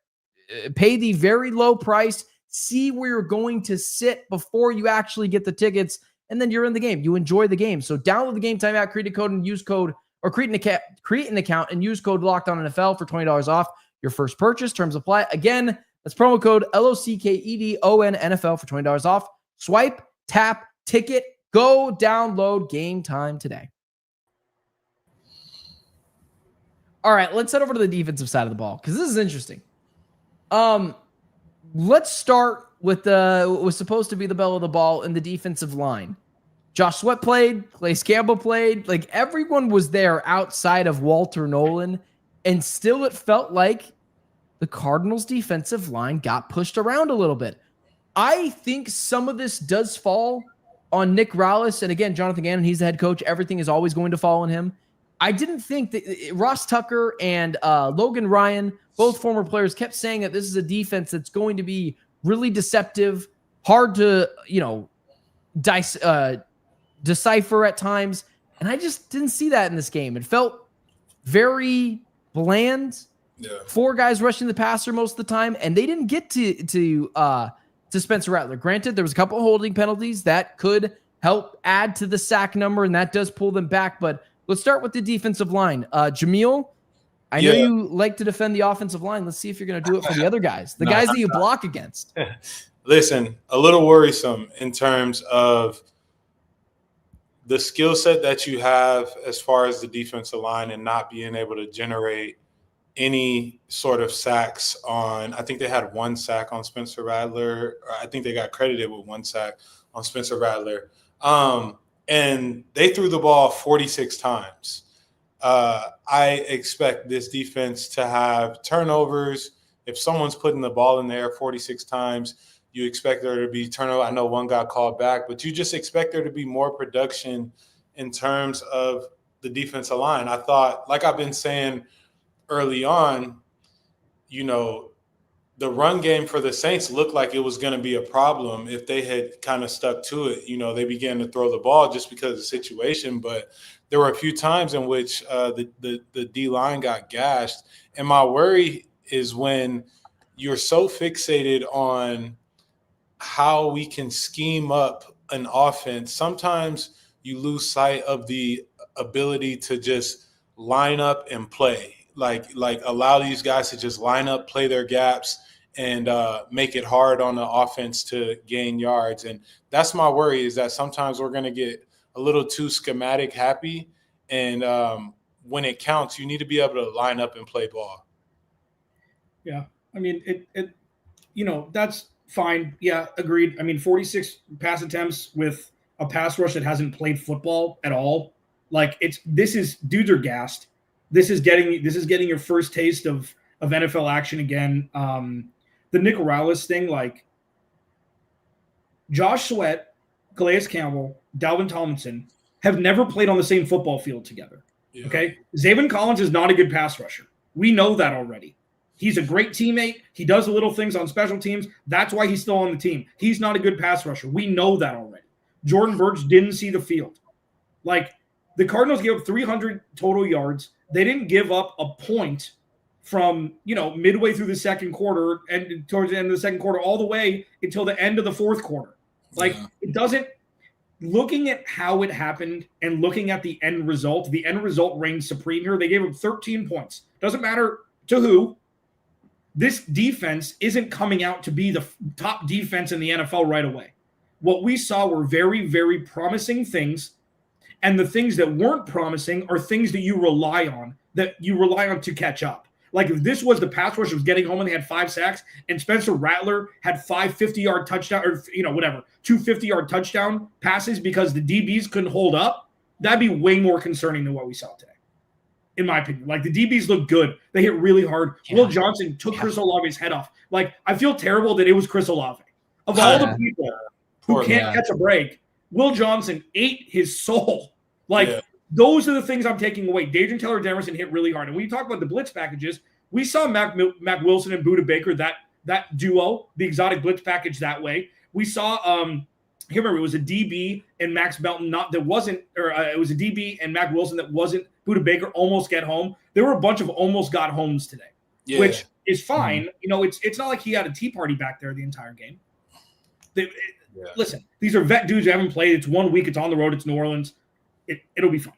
pay the very low price, see where you're going to sit before you actually get the tickets, and then you're in the game. You enjoy the game. So download the Game Time app, create an account and use code LOCKEDONNFL for $20 off your first purchase. Terms apply. Again, that's promo code LOCKEDONNFL for $20 off. Swipe, tap, ticket, go download Game Time today. All right, let's head over to the defensive side of the ball because this is interesting. Let's start with what was supposed to be the bell of the ball in the defensive line. Josh Sweat played, Calais Campbell played, everyone was there outside of Walter Nolan, and still it felt like the Cardinals defensive line got pushed around a little bit. I think some of this does fall on Nick Rallis, and again, Jonathan Gannon, he's the head coach. Everything is always going to fall on him. I didn't think that Ross Tucker and Logan Ryan, both former players, kept saying that this is a defense that's going to be really deceptive, hard to, decipher at times. And I just didn't see that in this game. It felt very bland. Yeah. 4 guys rushing the passer most of the time, and they didn't get to Spencer Rattler. Granted, there was a couple of holding penalties that could help add to the sack number, and that does pull them back. But let's start with the defensive line. Jamil, I know you like to defend the offensive line. Let's see if you're going to do it for the other guys, the guys that you block against. Listen, a little worrisome in terms of the skill set that you have as far as the defensive line and not being able to generate any sort of sacks on. I think they had 1 sack on Spencer Rattler. I think they got credited with 1 sack on Spencer Rattler. And they threw the ball 46 times. I expect this defense to have turnovers. If someone's putting the ball in there 46 times, You expect there to be turnover. I know one got called back, but you just expect there to be more production in terms of the defensive line. I thought, like I've been saying early on, the run game for the Saints looked like it was going to be a problem if they had kind of stuck to it. They began to throw the ball just because of the situation, but there were a few times in which the D-line got gashed. And my worry is when you're so fixated on how we can scheme up an offense, sometimes you lose sight of the ability to just line up and play. Like allow these guys to just line up, play their gaps, and make it hard on the offense to gain yards. And that's my worry, is that sometimes we're going to get a little too schematic happy. And when it counts, you need to be able to line up and play ball. Yeah. I mean, that's fine. Yeah, agreed. I mean, 46 pass attempts with a pass rush that hasn't played football at all. Like dudes are gassed. This is getting your first taste of NFL action again. The Nick Rallis thing, like Josh Sweat, Calais Campbell, Dalvin Tomlinson have never played on the same football field together. Yeah. Okay. Zaven Collins is not a good pass rusher. We know that already. He's a great teammate. He does the little things on special teams. That's why he's still on the team. He's not a good pass rusher. We know that already. Jordan Burch didn't see the field. Like, the Cardinals gave up 300 total yards. They didn't give up a point from, midway through the second quarter and towards the end of the second quarter all the way until the end of the fourth quarter. Like, It doesn't – looking at how it happened and looking at the end result reigns supreme here. They gave up 13 points. Doesn't matter to who. This defense isn't coming out to be the top defense in the NFL right away. What we saw were very, very promising things, and the things that weren't promising are things that you rely on to catch up. Like, if this was the pass rush was getting home and they had 5 sacks, and Spencer Rattler had 5 50-yard touchdown, or 2 50-yard touchdown passes because the DBs couldn't hold up, that'd be way more concerning than what we saw today, in my opinion. Like, the DBs look good. They hit really hard. Yeah. Will Johnson took Chris Olave's head off. Like, I feel terrible that it was Chris Olave. Of all the people who can't catch a break, Will Johnson ate his soul. Like, those are the things I'm taking away. Dajon Taylor-Demerson hit really hard. And when you talk about the blitz packages, we saw Mac Wilson and Budda Baker, that duo, the exotic blitz package that way. We saw, I remember it was a DB and Max Melton, it was a DB and Mac Wilson that wasn't Budda Baker almost get home. There were a bunch of almost got homes today, which is fine. Mm-hmm. It's not like he had a tea party back there the entire game. Listen, these are vet dudes who haven't played. It's 1 week. It's on the road. It's New Orleans. It'll be fun.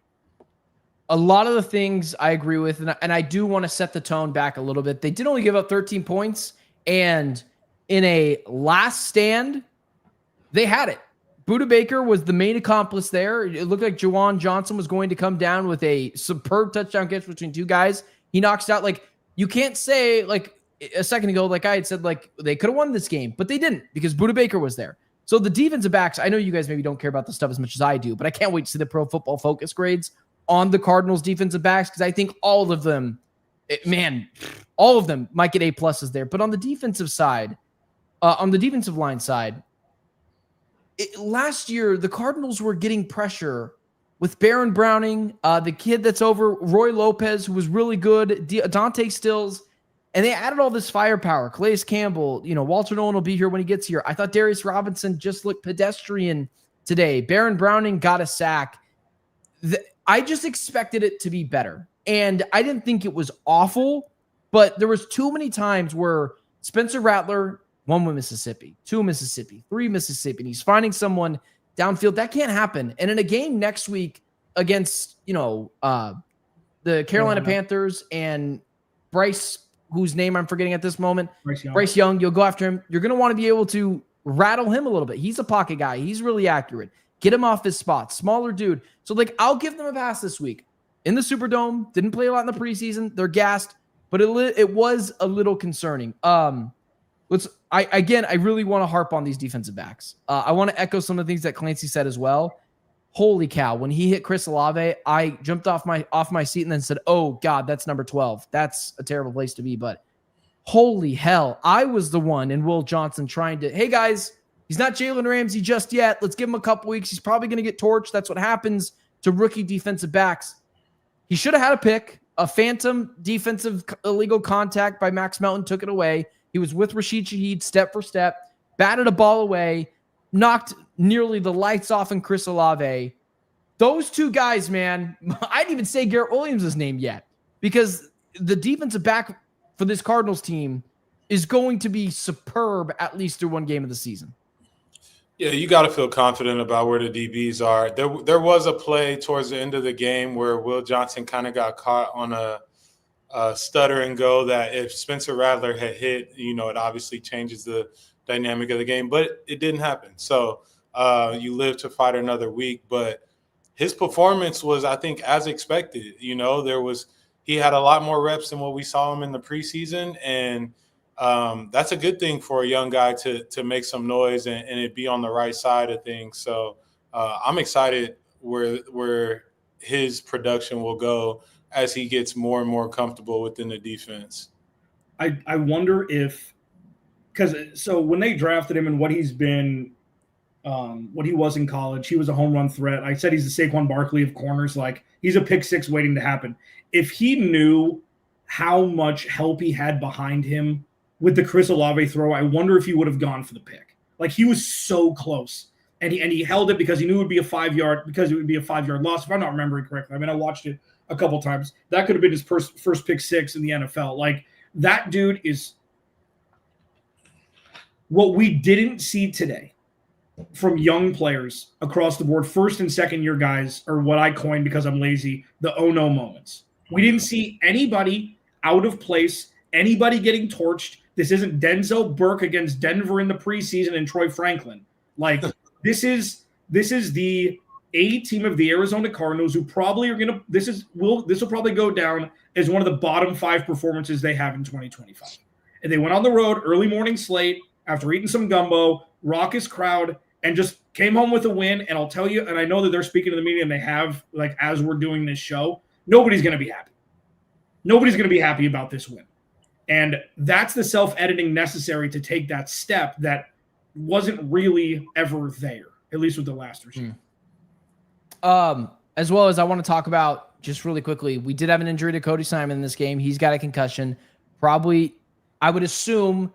A lot of the things I agree with, and I do want to set the tone back a little bit. They did only give up 13 points, and in a last stand, they had it. Budda Baker was the main accomplice there. It looked like Juwan Johnson was going to come down with a superb touchdown catch between 2 guys. He knocks out. Like, you can't say, like a second ago, like I had said, like they could have won this game, but they didn't because Budda Baker was there. So the defensive backs, I know you guys maybe don't care about this stuff as much as I do, but I can't wait to see the Pro Football Focus grades on the Cardinals defensive backs, because I think all of them might get A+ there. But on the defensive side, on the defensive line side, last year the Cardinals were getting pressure with Baron Browning, the kid that's over, Roy Lopez, who was really good, Dante Stills, and they added all this firepower. Calais Campbell, Walter Nolan will be here when he gets here. I thought Darius Robinson just looked pedestrian today. Baron Browning got a sack. I just expected it to be better. And I didn't think it was awful, but there was too many times where Spencer Rattler, 1 with Mississippi, 2 Mississippi, 3 Mississippi, and he's finding someone downfield. That can't happen. And in a game next week against, the Carolina Panthers and Bryce, whose name I'm forgetting at this moment, Bryce Young, you'll go after him. You're going to want to be able to rattle him a little bit. He's a pocket guy. He's really accurate. Get him off his spot. Smaller dude. So, I'll give them a pass this week. In the Superdome, didn't play a lot in the preseason. They're gassed, but it was a little concerning. I really want to harp on these defensive backs. I want to echo some of the things that Clancy said as well. Holy cow. When he hit Chris Olave, I jumped off my seat and then said, oh, God, that's number 12. That's a terrible place to be. But holy hell, I was the one and Will Johnson trying to, hey guys, he's not Jalen Ramsey just yet. Let's give him a couple weeks. He's probably going to get torched. That's what happens to rookie defensive backs. He should have had a pick. A phantom defensive illegal contact by Max Melton took it away. He was with Rashid Shaheed step for step, batted a ball away, knocked nearly the lights off in Chris Olave. Those two guys, man, I didn't even say Garrett Williams' name yet because the defensive back for this Cardinals team is going to be superb at least through one game of the season. Yeah, you got to feel confident about where the DBs are. There was a play towards the end of the game where Will Johnson kind of got caught on a stutter and go that if Spencer Rattler had hit, it obviously changes the dynamic of the game, but it didn't happen. So you live to fight another week. But his performance was, I think, as expected. He had a lot more reps than what we saw him in the preseason, and that's a good thing for a young guy to make some noise and it be on the right side of things. So I'm excited where his production will go as he gets more and more comfortable within the defense. I wonder if so when they drafted him and what he's been, what he was in college, he was a home run threat. I said he's the Saquon Barkley of corners. Like, he's a pick six waiting to happen. If he knew how much help he had behind him with the Chris Olave throw, I wonder if he would have gone for the pick. Like, he was so close, and he held it because he knew it would be a 5 yard loss. If I'm not remembering correctly, I mean, I watched it a couple times. That could have been his first pick six in the NFL. Like, that dude is what we didn't see today from young players across the board. First and second year guys are what I coined, because I'm lazy, the oh no moments. We didn't see anybody out of place, anybody getting torched. This isn't Denzel Burke against Denver in the preseason and Troy Franklin. Like, this is the A team of the Arizona Cardinals, who probably are going to, this will probably go down as one of the bottom 5 performances they have in 2025. And they went on the road, early morning slate, after eating some gumbo, raucous crowd, and just came home with a win. And I'll tell you, and I know that they're speaking to the media, and they have, like, as we're doing this show, nobody's going to be happy. Nobody's going to be happy about this win. And that's the self-editing necessary to take that step that wasn't really ever there, at least with the last regime. As well as I want to talk about, just really quickly, we did have an injury to Cody Simon in this game. He's got a concussion. Probably, I would assume,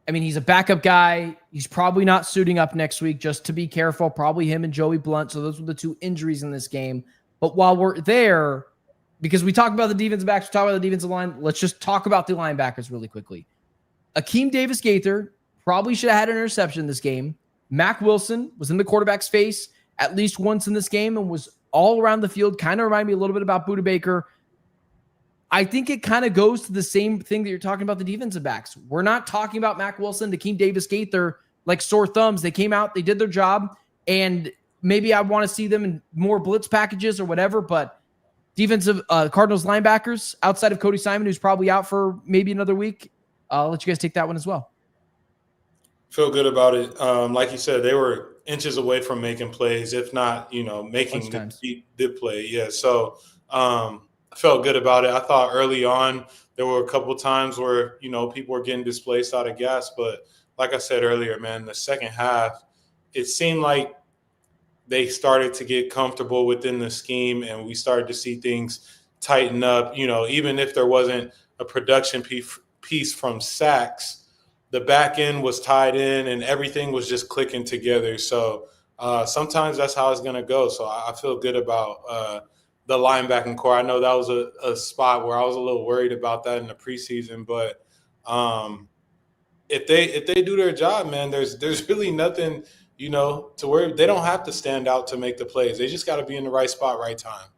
I mean, he's a backup guy. He's probably not suiting up next week, just to be careful. Probably him and Joey Blunt. So those were the 2 injuries in this game. But while we're there, because we talk about the defensive backs, we talk about the defensive line, let's just talk about the linebackers really quickly. Akeem Davis-Gaither probably should have had an interception in this game. Mac Wilson was in the quarterback's face at least once in this game and was all around the field. Kind of reminded me a little bit about Budda Baker. I think it kind of goes to the same thing that you're talking about the defensive backs. We're not talking about Mac Wilson, Akeem Davis-Gaither like sore thumbs. They came out, they did their job, and maybe I want to see them in more blitz packages or whatever, but defensive Cardinals linebackers outside of Cody Simon, who's probably out for maybe another week. I'll let you guys take that one as well. Feel good about it. Like you said, they were inches away from making plays, if not, making the play. Yeah. So I felt good about it. I thought early on there were a couple of times where, people were getting displaced out of gas. But like I said earlier, man, the second half, it seemed like they started to get comfortable within the scheme, and we started to see things tighten up. Even if there wasn't a production piece from sacks, the back end was tied in and everything was just clicking together. So sometimes that's how it's going to go. So I feel good about the linebacking core. I know that was a spot where I was a little worried about that in the preseason, but if they do their job, man, there's really nothing – to where they don't have to stand out to make the plays. They just got to be in the right spot, right time.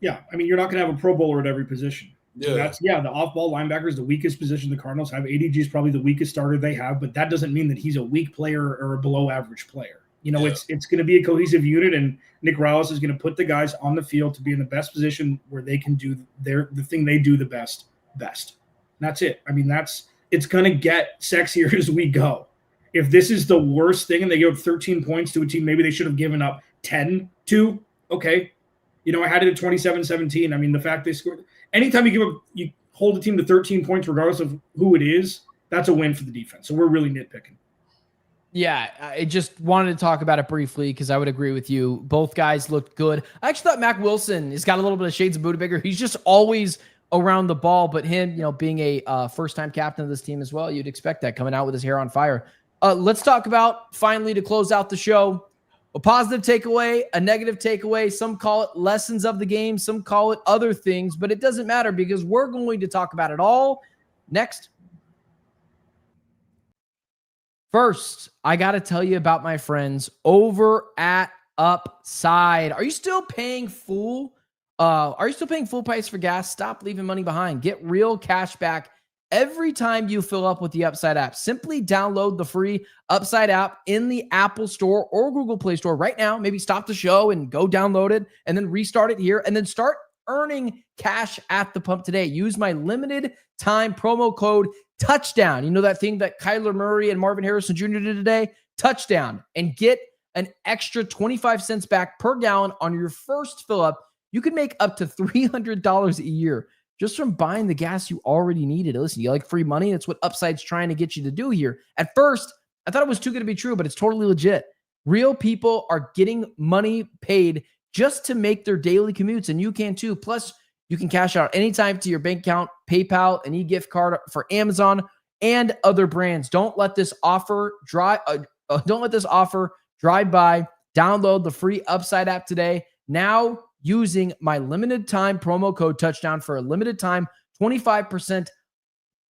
Yeah. I mean, you're not going to have a Pro Bowler at every position. Yeah. The off-ball linebacker is the weakest position the Cardinals have. ADG is probably the weakest starter they have, but that doesn't mean that he's a weak player or a below-average player. It's going to be a cohesive unit, and Nick Rallis is going to put the guys on the field to be in the best position where they can do the thing they do the best. And that's it. I mean, it's going to get sexier as we go. If this is the worst thing and they give up 13 points to a team maybe they should have given up 10 to, okay. I had it at 27-17. I mean, the fact they scored – anytime you hold a team to 13 points regardless of who it is, that's a win for the defense. So we're really nitpicking. Yeah, I just wanted to talk about it briefly because I would agree with you. Both guys looked good. I actually thought Mac Wilson has got a little bit of shades of Buda Baker. He's just always around the ball, but him, being a first-time captain of this team as well, you'd expect that coming out with his hair on fire. Let's talk about, finally, to close out the show, a positive takeaway, a negative takeaway. Some call it lessons of the game. Some call it other things, but it doesn't matter because we're going to talk about it all next. First, I got to tell you about my friends over at Upside. Are you still paying full price for gas? Stop leaving money behind. Get real cash back every time you fill up with the Upside app. Simply download the free Upside app in the Apple Store or Google Play Store right now. Maybe stop the show and go download it and then restart it here and then start earning cash at the pump today. Use my limited time promo code touchdown. You know that thing that Kyler Murray and Marvin Harrison Jr. did today? Touchdown. And get an extra 25 cents back per gallon on your first fill up. You can make up to $300 a year just from buying the gas you already needed. Listen, you like free money? That's what Upside's trying to get you to do here. At first, I thought it was too good to be true, but it's totally legit. Real people are getting money paid just to make their daily commutes, and you can too. Plus, you can cash out anytime to your bank account, PayPal, an e-gift card for Amazon and other brands. Don't let this offer drive by. Download the free Upside app today. Now using my limited time promo code touchdown for a limited time 25%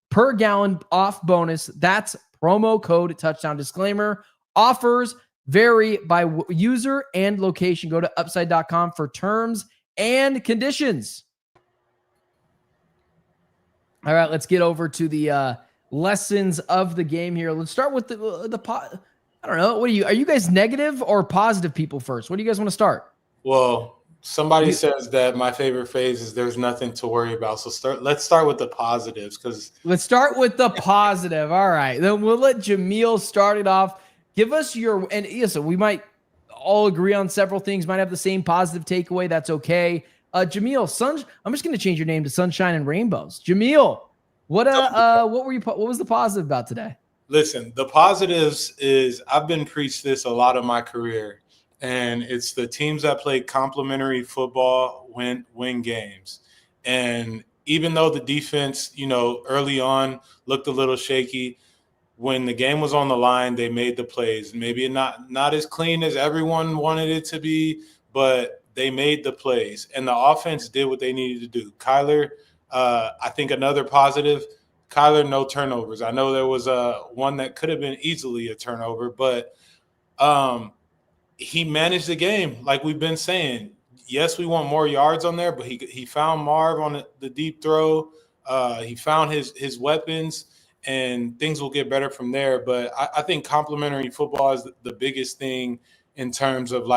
per gallon off bonus. That's promo code touchdown. Disclaimer: offers vary by user and location. Go to upside.com for terms and conditions. All right, let's get over to the lessons of the game here. Let's start with I don't know. Are you guys negative or positive people first? What do you guys want to start? Well, somebody says that my favorite phrase is "there's nothing to worry about." So let's start with the positives, because let's start with the positive. All right, then we'll let Jamil start it off. Give us so we might all agree on several things. Might have the same positive takeaway. That's okay. Jamil, I'm just going to change your name to Sunshine and Rainbows. Jamil, what was the positive about today? Listen, the positives is I've been preached this a lot of my career, and it's the teams that play complementary football win games. And even though the defense, early on looked a little shaky, when the game was on the line, they made the plays. Maybe not as clean as everyone wanted it to be, but they made the plays, and the offense did what they needed to do. Kyler, I think another positive, Kyler, no turnovers. I know there was one that could have been easily a turnover, but he managed the game like we've been saying. Yes, we want more yards on there, but he found Marv on the deep throw. He found his weapons, and things will get better from there. But I think complementary football is the biggest thing in terms of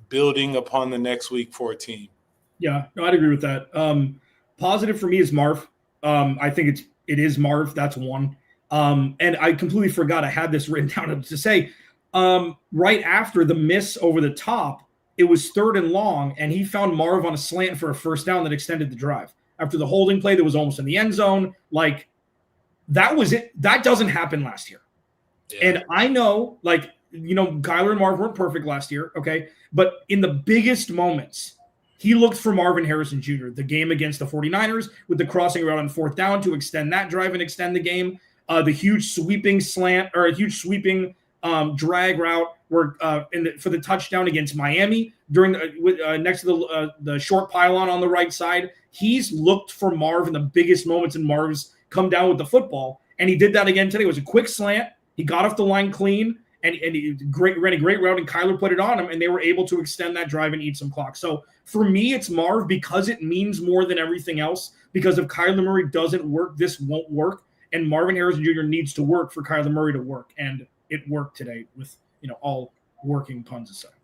building upon the next week for a team. Yeah, no, I'd agree with that. Positive for me is Marv. I think it is Marv. That's one. And I completely forgot I had this written down to say, right after the miss over the top, it was 3rd and long, and he found Marv on a slant for a first down that extended the drive. After the holding play that was almost in the end zone, that was it. That doesn't happen last year. Yeah. And I know, Kyler and Marv weren't perfect last year, okay? But in the biggest moments, he looked for Marvin Harrison Jr., the game against the 49ers with the crossing route on 4th down to extend that drive and extend the game, the huge sweeping slant or a huge sweeping drag route where for the touchdown against Miami during next to the short pylon on the right side. He's looked for Marv in the biggest moments, and Marv's come down with the football, and he did that again today. It was a quick slant. He got off the line clean. And he ran a great route, and Kyler put it on him, and they were able to extend that drive and eat some clock. So for me, it's Marv because it means more than everything else. Because if Kyler Murray doesn't work, this won't work. And Marvin Harrison Jr. needs to work for Kyler Murray to work. And it worked today with, all working puns aside.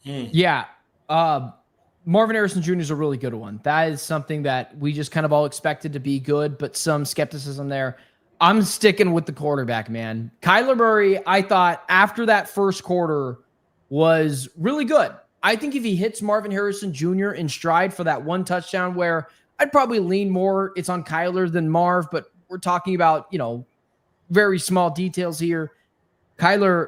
Yeah. Marvin Harrison Jr. is a really good one. That is something that we just kind of all expected to be good, but some skepticism there. I'm sticking with the quarterback, man. Kyler Murray, I thought after that first quarter was really good. I think if he hits Marvin Harrison Jr. in stride for that one touchdown, where I'd probably lean more it's on Kyler than Marv, but we're talking about, very small details here. Kyler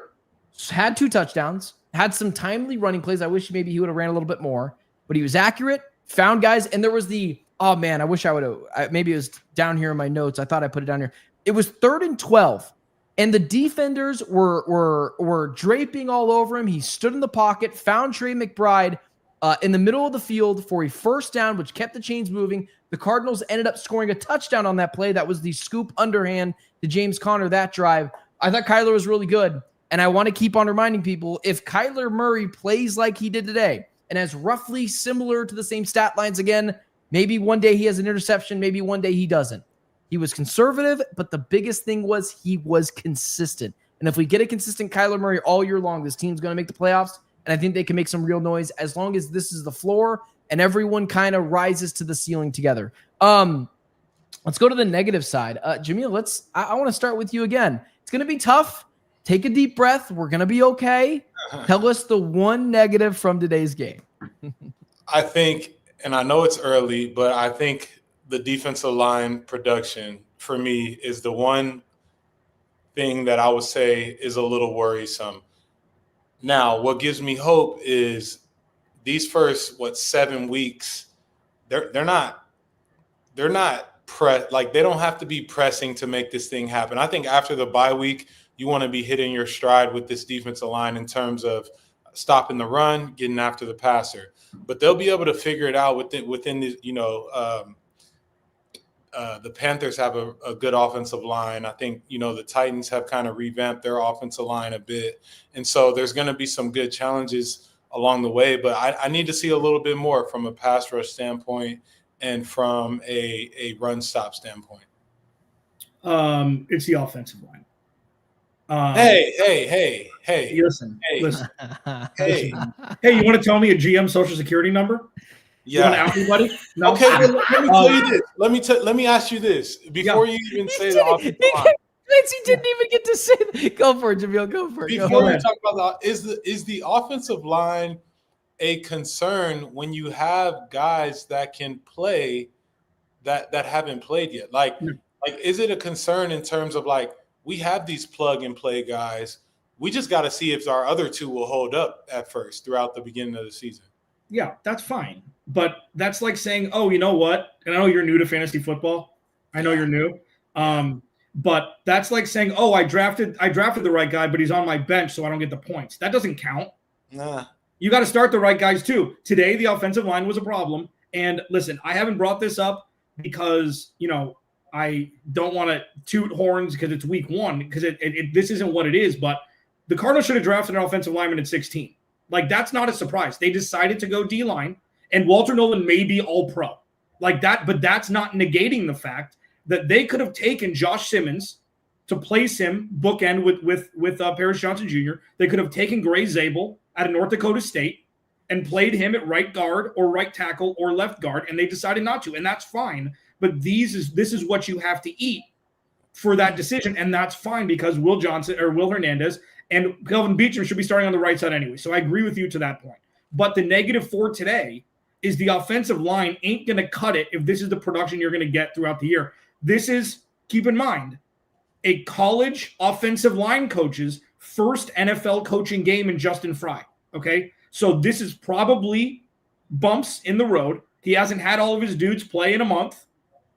had 2 touchdowns, had some timely running plays. I wish maybe he would have ran a little bit more, but he was accurate, found guys, and there was oh man, I wish I would have, maybe it was down here in my notes. I thought I put it down here. It was 3rd and 12, and the defenders were draping all over him. He stood in the pocket, found Trey McBride in the middle of the field for a first down, which kept the chains moving. The Cardinals ended up scoring a touchdown on that play. That was the scoop underhand to James Conner that drive. I thought Kyler was really good, and I want to keep on reminding people, if Kyler Murray plays like he did today and has roughly similar to the same stat lines again, maybe one day he has an interception, maybe one day he doesn't. He was conservative, but the biggest thing was he was consistent. And if we get a consistent Kyler Murray all year long, this team's going to make the playoffs, and I think they can make some real noise as long as this is the floor and everyone kind of rises to the ceiling together. Let's go to the negative side. Jamil, I want to start with you again. It's going to be tough. Take a deep breath. We're going to be okay. Tell us the one negative from today's game. I think, and I know it's early, but I think the defensive line production for me is the one thing that I would say is a little worrisome. Now, what gives me hope is these first 7 weeks, they're not they don't have to be pressing to make this thing happen. I think after the bye week, you want to be hitting your stride with this defensive line in terms of stopping the run, getting after the passer. But they'll be able to figure it out within the, the Panthers have a good offensive line. I think, the Titans have kind of revamped their offensive line a bit. And so there's going to be some good challenges along the way. But I need to see a little bit more from a pass rush standpoint and from a run stop standpoint. It's the offensive line. Hey. Listen. Hey. Hey, you want to tell me a GM social security number? Yeah. You want to out anybody? No. Okay, let me tell you this. Let me ask you this before you even say the offensive line. Clancy didn't even get to say that. Go for it, Jamil. Go for it. Before you talk about is the offensive line a concern when you have guys that can play that haven't played yet? Like is it a concern in terms of we have these plug and play guys? We just got to see if our other 2 will hold up at first throughout the beginning of the season. Yeah, that's fine. But that's like saying, oh, you know what? And I know you're new to fantasy football. I know you're new. But that's like saying, oh, I drafted the right guy, but he's on my bench, so I don't get the points. That doesn't count. Nah. You got to start the right guys too. Today, the offensive line was a problem. And listen, I haven't brought this up because, I don't want to toot horns because it's week 1, because this isn't what it is. But the Cardinals should have drafted an offensive lineman at 16. That's not a surprise. They decided to go D-line, and Walter Nolan may be all pro that, but that's not negating the fact that they could have taken Josh Simmons to place him bookend with Paris Johnson Jr. They could have taken Gray Zabel out of North Dakota State and played him at right guard or right tackle or left guard, and they decided not to, and that's fine. But this is what you have to eat for that decision, and that's fine because Will Hernandez and Kelvin Beachum should be starting on the right side anyway. So I agree with you to that point. But the negative for today is the offensive line ain't going to cut it if this is the production you're going to get throughout the year. This is, keep in mind, a college offensive line coach's first NFL coaching game in Justin Fry. Okay? So this is probably bumps in the road. He hasn't had all of his dudes play in a month,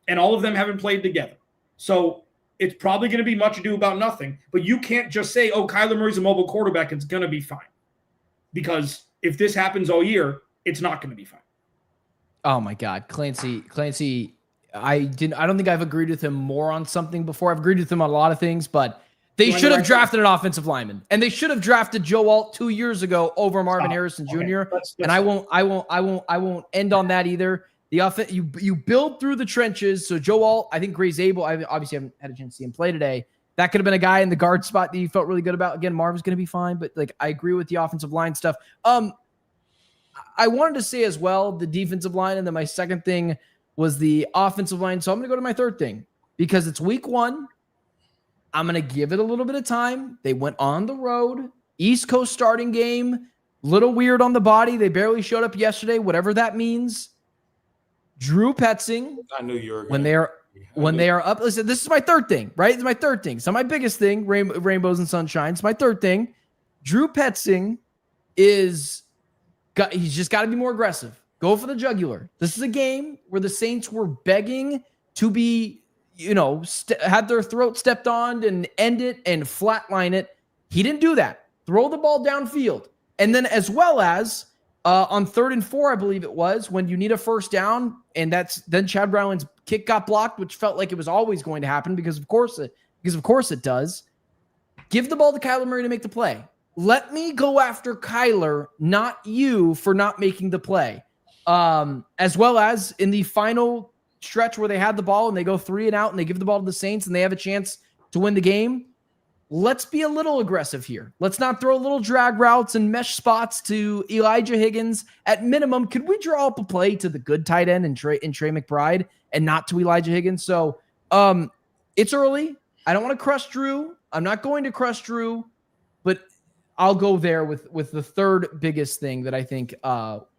and all of them haven't played together. So it's probably going to be much ado about nothing. But you can't just say, oh, Kyler Murray's a mobile quarterback. It's going to be fine. Because if this happens all year, it's not going to be fine. Oh, my God. Clancy, I don't think I've agreed with him more on something before. I've agreed with him on a lot of things, but they should have drafted an offensive lineman. And they should have drafted Joe Alt 2 years ago over Marvin Harrison Jr. And I won't end on that either. The offense, you build through the trenches. So Joe Alt, I think Gray Zabel, I obviously haven't had a chance to see him play today. That could have been a guy in the guard spot that you felt really good about. Again, Marvin's going to be fine, but I agree with the offensive line stuff. I wanted to say as well, the defensive line, and then my second thing was the offensive line. So I'm going to go to my third thing because it's week 1. I'm going to give it a little bit of time. They went on the road, East Coast starting game, little weird on the body. They barely showed up yesterday, whatever that means. Drew Petzing, I knew you were when they're when they are up. Listen, this is my third thing, right? It's my third thing. So my biggest thing, rainbows and sunshine. It's my third thing. Drew Petzing he's just got to be more aggressive. Go for the jugular. This is a game where the Saints were begging to be, had their throat stepped on and end it and flatline it. He didn't do that. Throw the ball downfield. And then as well as on 3rd and 4, I believe it was, when you need a first down, and then Chad Brown's kick got blocked, which felt like it was always going to happen because of course it does. Give the ball to Kyler Murray to make the play. Let me go after Kyler, not you for not making the play. As well as in the final stretch where they had the ball and they go 3 and out and they give the ball to the Saints and they have a chance to win the game. Let's be a little aggressive here. Let's not throw little drag routes and mesh spots to Elijah Higgins. At minimum, could we draw up a play to the good tight end and Trey McBride and not to Elijah Higgins? So it's early. I don't want to crush Drew. I'm not going to crush Drew, but I'll go there with the third biggest thing that I think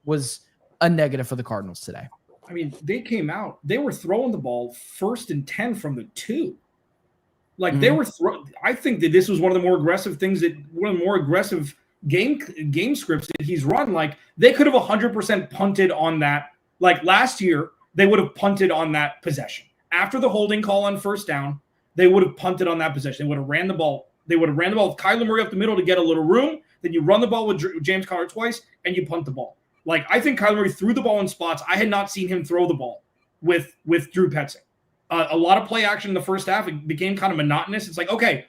was a negative for the Cardinals today. I mean, they came out. They were throwing the ball 1st and 10 from the 2. Like they were I think that this was one of the more aggressive things one of the more aggressive game scripts that he's run. Like they could have 100% punted on that. Like last year, they would have punted on that possession. After the holding call on 1st down, they would have punted on that possession. They would have ran the ball. They would have ran the ball with Kyler Murray up the middle to get a little room. Then you run the ball with James Conner twice, and you punt the ball. Like I think Kyler Murray threw the ball in spots I had not seen him throw the ball with Drew Petzing. A lot of play action in the first half. It became kind of monotonous. It's like, okay,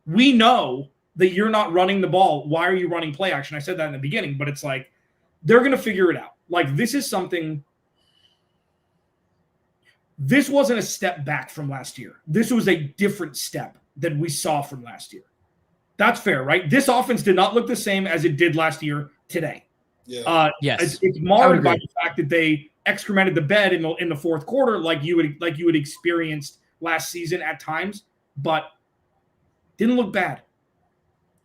we know that you're not running the ball. Why are you running play action? I said that in the beginning, but it's like they're going to figure it out. Like this is something. This wasn't a step back from last year. This was a different step than we saw from last year. That's fair, right? This offense did not look the same as it did last year today. Yeah. Yes. It's marred by the fact that they excremented the bed in the 4th quarter like you would experienced last season at times, but didn't look bad.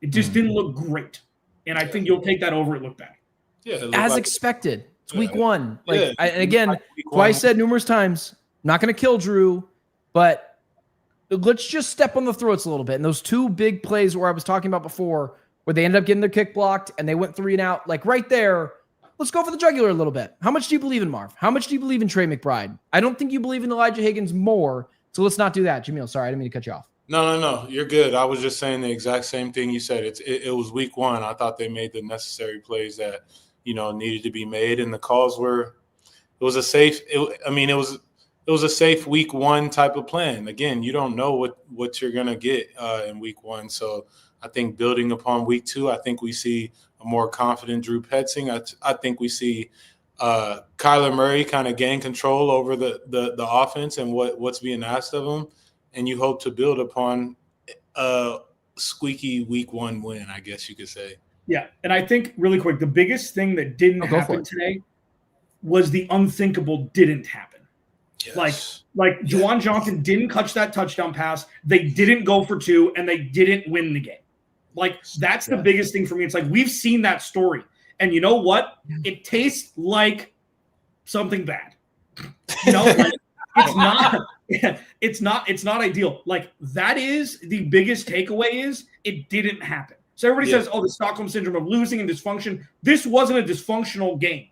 It just didn't look great. And I think you'll take that over it looked bad. Yeah. As expected. It's week 1. And again, I said numerous times, not going to kill Drew, but let's just step on the throats a little bit. And those 2 big plays where I was talking about before, where they ended up getting their kick blocked and they went 3 and out, like right there, let's go for the jugular a little bit. How much do you believe in Marv? How much do you believe in Trey McBride? I don't think you believe in Elijah Higgins more, so let's not do that. Jamil, sorry, I didn't mean to cut you off. No. You're good. I was just saying the exact same thing you said. It was week 1. I thought they made the necessary plays that, needed to be made, and the calls were – it was a safe – it was a safe week 1 type of plan. Again, you don't know what you're going to get in week 1. So I think building upon week 2, I think we see a more confident Drew Petzing. I think we see Kyler Murray kind of gain control over the offense and what's being asked of him. And you hope to build upon a squeaky week 1 win, I guess you could say. Yeah. And I think really quick, the biggest thing that didn't happen today was the unthinkable didn't happen. Yes. Like Juwan Johnson didn't catch that touchdown pass. They didn't go for 2 and they didn't win the game. Like that's the biggest thing for me. It's like we've seen that story. And you know what? It tastes like something bad. Like, it's not ideal. Like that is the biggest takeaway is it didn't happen. So everybody says, oh, the Stockholm syndrome of losing and dysfunction. This wasn't a dysfunctional game.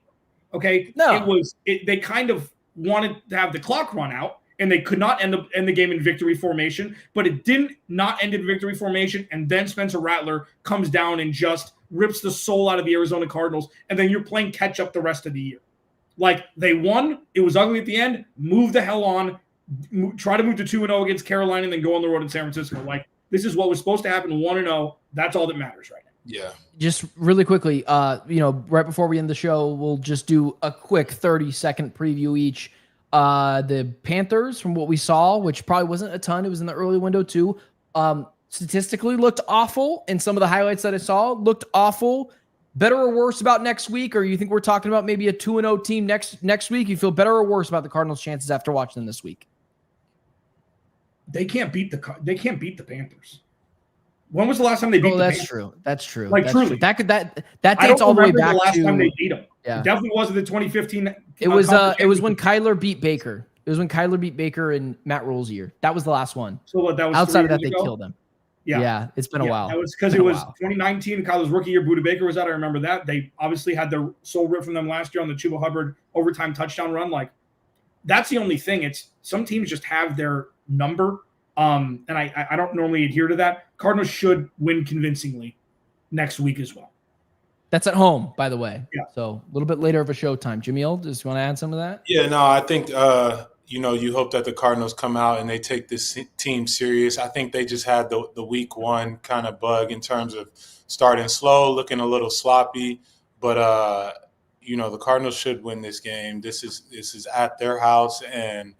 Okay. No, they kind of wanted to have the clock run out and they could not end the game in victory formation, but it didn't not end in victory formation. And then Spencer Rattler comes down and just rips the soul out of the Arizona Cardinals. And then you're playing catch up the rest of the year. Like they won. It was ugly at the end. Move the hell on. Try to move to 2-0 against Carolina and then go on the road in San Francisco. Like this is what was supposed to happen 1-0. That's all that matters right now. Yeah. Just really quickly, right before we end the show, we'll just do a quick 30-second preview each. The Panthers, from what we saw, which probably wasn't a ton, it was in the early window too, statistically looked awful, and some of the highlights that I saw looked awful. Better or worse about next week, or you think we're talking about maybe a 2-0 team next week? You feel better or worse about the Cardinals' chances after watching them this week? They can't beat the Panthers. When was the last time they beat the Panthers? True. That's true. Like that's truly. True. That dates all the way back the last to time they beat them. Yeah. It definitely wasn't the 2015. It was when Kyler beat Baker. It was when Kyler beat Baker in Matt Rule's year. That was the last one. So what? That was outside of 3 that, years they ago? killed him. Yeah. Yeah, it's been a while. That was because it was 2019, Kyler's rookie year. Buda Baker was out. I remember that. They obviously had their soul ripped from them last year on the Chuba Hubbard overtime touchdown run. Like, that's the only thing. It's some teams just have their number. And I don't normally adhere to that. Cardinals should win convincingly next week as well. That's at home, by the way. Yeah. So a little bit later of a showtime. Jamil, just want to add some of that? Yeah, no, I think you hope that the Cardinals come out and they take this team serious. I think they just had the week one kind of bug in terms of starting slow, looking a little sloppy. But the Cardinals should win this game. This is at their house, and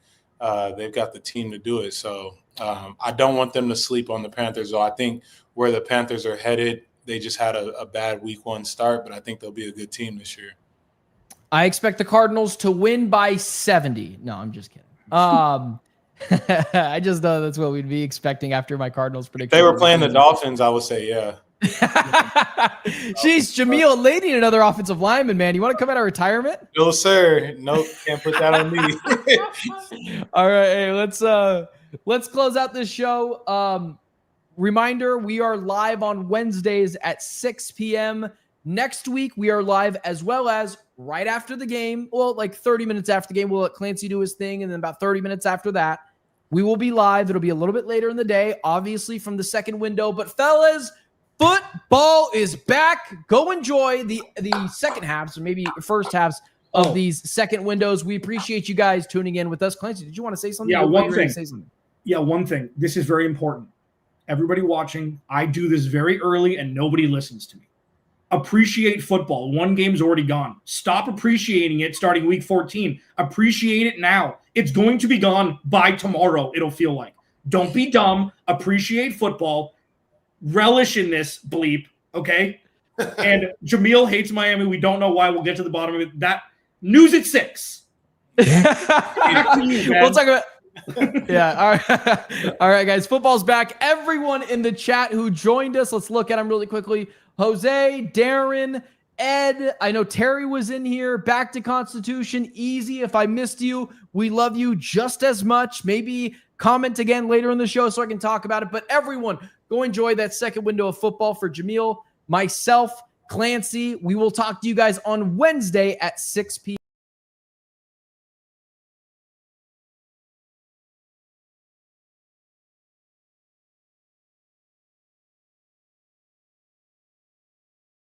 they've got the team to do it. So I don't want them to sleep on the Panthers. So I think where the Panthers are headed, they just had a bad week one start, but I think they'll be a good team this year. I expect the Cardinals to win by 70. No, I'm just kidding. I just know that's what we'd be expecting after my Cardinals prediction. If they were playing the Dolphins, I would say, yeah. Jeez, Jamil, lady, another offensive lineman, man. You want to come out of retirement? No, sir. Nope, can't put that on me. All right, hey, let's close out this show. Reminder, we are live on Wednesdays at 6 p.m. Next week, we are live as well as right after the game. Well, like 30 minutes after the game, we'll let Clancy do his thing. And then about 30 minutes after that, we will be live. It'll be a little bit later in the day, obviously from the second window. But fellas, football is back. Go enjoy the second halves or maybe first halves of these second windows. We appreciate you guys tuning in with us. Clancy, did you want to say something? Yeah, one thing. Say something. Yeah, one thing. This is very important. Everybody watching, I do this very early and nobody listens to me. Appreciate football. One game's already gone. Stop appreciating it starting week 14. Appreciate it now. It's going to be gone by tomorrow, it'll feel like. Don't be dumb. Appreciate football. Relish in this bleep, okay? And Jamil hates Miami. We don't know why. We'll get to the bottom of it. That news at 6. We'll talk about yeah. All right, guys. Football's back. Everyone in the chat who joined us, let's look at them really quickly. Jose, Darren, Ed. I know Terry was in here. Back to Constitution. Easy. If I missed you, we love you just as much. Maybe comment again later in the show so I can talk about it. But everyone, go enjoy that second window of football for Jamil, myself, Clancy. We will talk to you guys on Wednesday at 6 p.m.